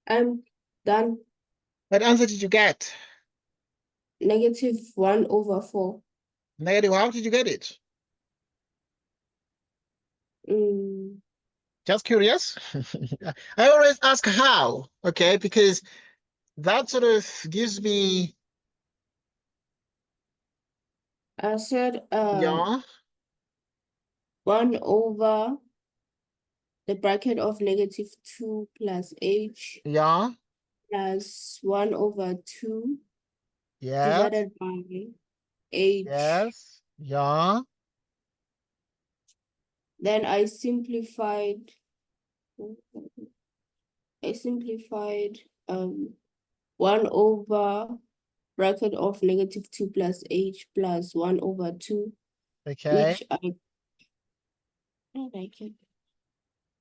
Speaker 2: I'm done.
Speaker 1: What answer did you get?
Speaker 2: -1/4.
Speaker 1: Negative. How did you get it?
Speaker 2: Mm,
Speaker 1: Just curious. I always ask how, okay, because that sort of gives me,
Speaker 2: I said
Speaker 1: yeah,
Speaker 2: 1/the bracket of -2 plus h
Speaker 1: yeah,
Speaker 2: plus 1/2
Speaker 1: yes,
Speaker 2: divided by h.
Speaker 1: yes, yeah,
Speaker 2: Then I simplified 1/bracket of -2 plus h plus 1/2,
Speaker 1: okay,
Speaker 2: which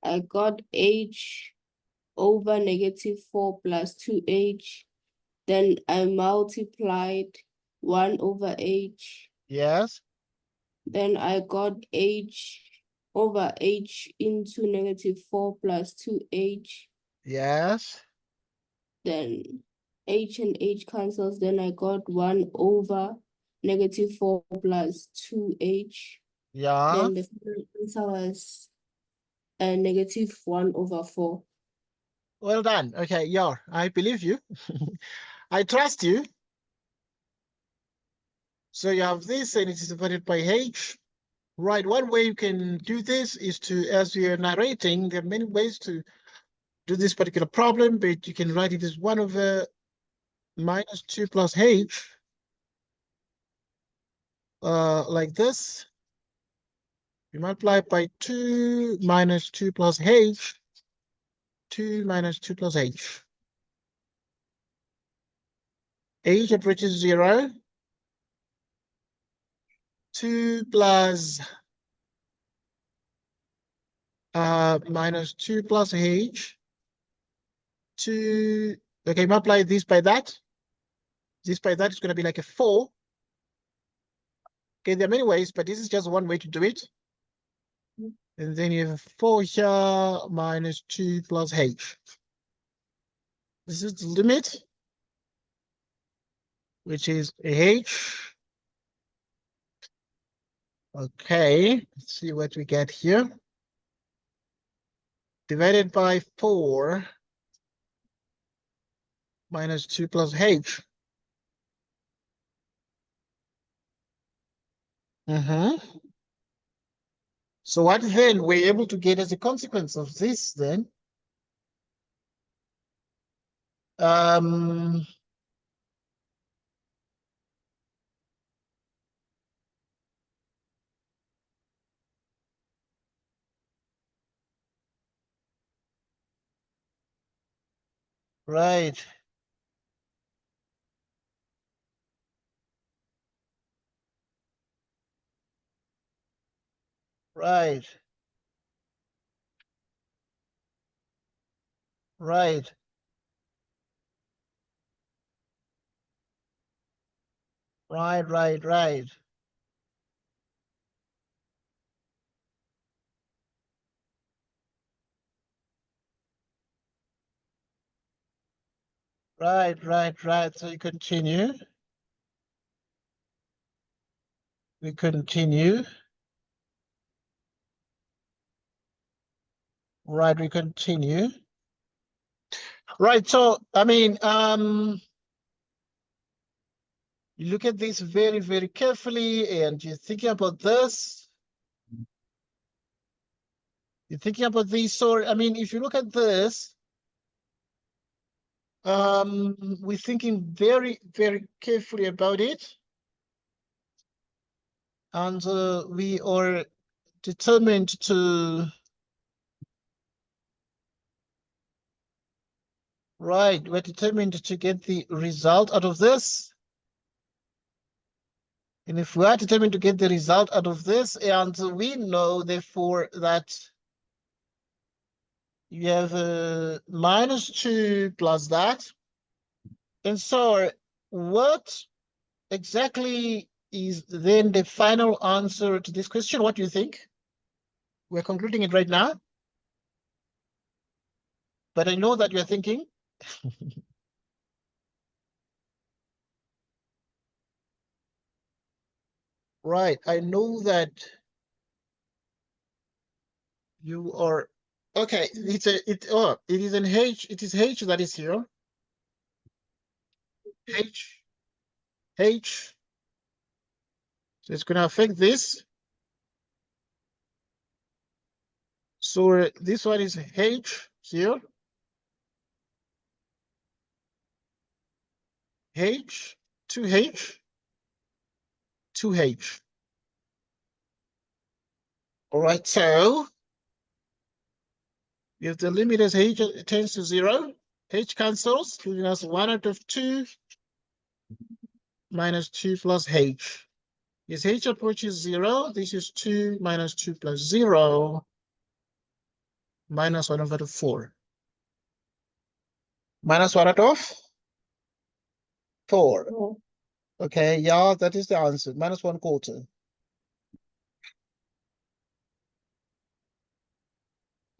Speaker 2: I got h over -4 plus 2h. Then I multiplied 1/h.
Speaker 1: yes,
Speaker 2: Then I got h over h into -4 plus 2h.
Speaker 1: yes,
Speaker 2: Then h and h cancels. Then I got 1/4 plus 2h.
Speaker 1: yeah.
Speaker 2: Then the final answer was -1/4.
Speaker 1: Well done. Okay, yeah, I believe you. I trust you. So you have this and it is divided by h. Right, one way you can do this is to, as you're narrating, there are many ways to do this particular problem, but you can write it as 1/-2 plus h, like this. You multiply by 2 minus 2 plus h, 2 minus 2 plus h approaches 0, 2 plus minus 2 plus h, 2, okay, multiply this by that. This by that is going to be like a 4. Okay, there are many ways, but this is just one way to do it. And then you have 4 here minus 2 plus h. This is the limit, which is h. Okay, let's see what we get here. Divided by 4 minus 2 plus h. So what then we're able to get as a consequence of this then? Um, right, right. Right. Right, right, right. Right, right, right. So you continue. We continue. Right, we continue. Right, so I mean, you look at this very, very carefully and you're thinking about this. You're thinking about this. So, I mean, if you look at this, we're thinking very, very carefully about it. And we are determined to, right, we're determined to get the result out of this. And if we are determined to get the result out of this, and we know, therefore, that you have -2 plus that. And so what exactly is then the final answer to this question? What do you think? We're concluding it right now, but I know that you're thinking. Right, I know that you are okay. It is an H, it is H that is here. H, H. So it's gonna affect this. So this one is H here. H, 2H, 2H. All right, so if the limit as H tends to 0, H cancels, giving us 1 out of 2 minus 2 plus H. As H approaches 0, this is 2 minus 2 plus 0 minus 1 over 4. Minus 1 out of 4.
Speaker 2: Oh.
Speaker 1: Okay, yeah, that is the answer. Minus 1/4.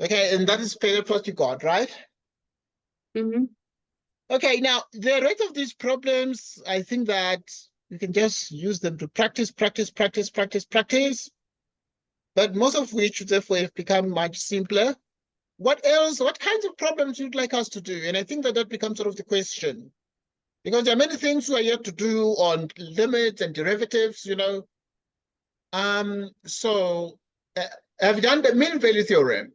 Speaker 1: Okay, and that is fair what you got, right?
Speaker 2: Mm-hmm.
Speaker 1: Okay, now the rest of these problems, I think that you can just use them to practice, practice, practice, practice, practice. But most of which therefore have become much simpler. What else? What kinds of problems you'd like us to do? And I think that that becomes sort of the question. Because there are many things we are yet to do on limits and derivatives, you know. So have you done the mean value theorem?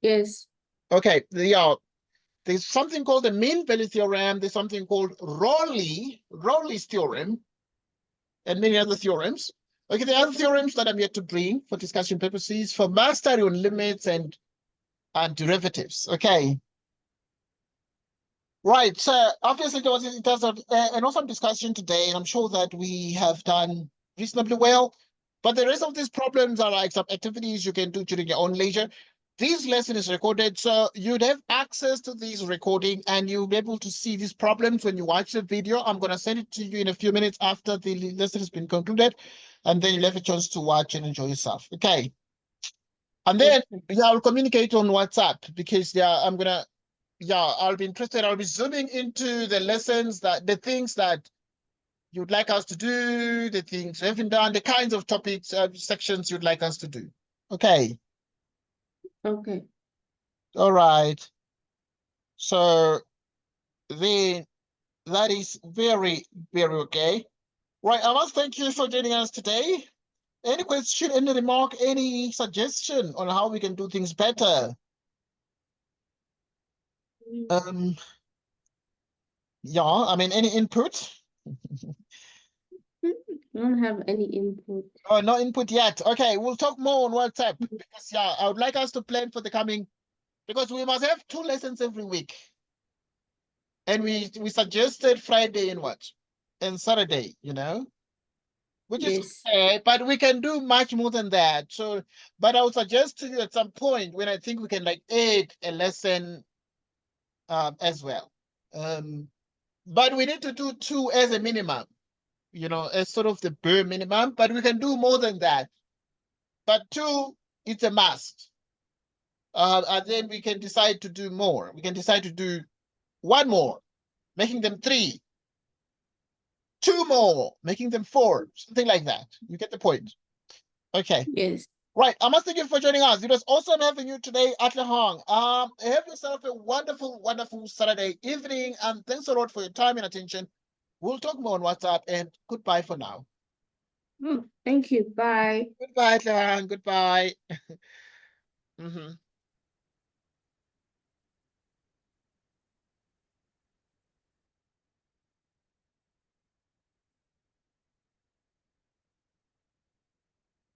Speaker 2: Yes.
Speaker 1: Okay, there's something called the mean value theorem. There's something called Rowley's theorem, and many other theorems. Okay, the other theorems that I'm yet to bring for discussion purposes for mastery on limits and derivatives. Okay. Right. So obviously there was an awesome discussion today, and I'm sure that we have done reasonably well. But the rest of these problems are like some activities you can do during your own leisure. This lesson is recorded, so you'd have access to this recording and you'll be able to see these problems when you watch the video. I'm going to send it to you in a few minutes after the lesson has been concluded, and then you'll have a chance to watch and enjoy yourself. Okay. And then yeah, I'll communicate on WhatsApp because I'll be interested. I'll be zooming into the lessons the things that you'd like us to do, the things we haven't done, the kinds of topics, sections you'd like us to do. Okay.
Speaker 2: Okay.
Speaker 1: All right. So then that is very, very okay. Right. I must thank you for joining us today. Any question, any remark, any suggestion on how we can do things better? Yeah, I mean, any input?
Speaker 2: I don't have any input.
Speaker 1: Oh, no input yet. Okay, we'll talk more on WhatsApp because yeah, I would like us to plan for the coming because we must have 2 lessons every week. And we suggested Friday and what? And Saturday, you know? which is
Speaker 2: Yes.
Speaker 1: okay, but we can do much more than that. So, but I would suggest to you at some point when I think we can like add a lesson as well. But we need to do 2 as a minimum, you know, as sort of the bare minimum, but we can do more than that. But 2, it's a must. And then we can decide to do more. We can decide to do 1 more, making them 3, 2 more, making them 4, something like that. You get the point. Okay.
Speaker 2: Yes.
Speaker 1: Right. I must thank you for joining us. It was awesome having you today, Atle Hong. Have yourself a wonderful, wonderful Saturday evening, and thanks a lot for your time and attention. We'll talk more on WhatsApp, and goodbye for now.
Speaker 2: Thank you. Bye.
Speaker 1: Goodbye, Atle Hong. Goodbye.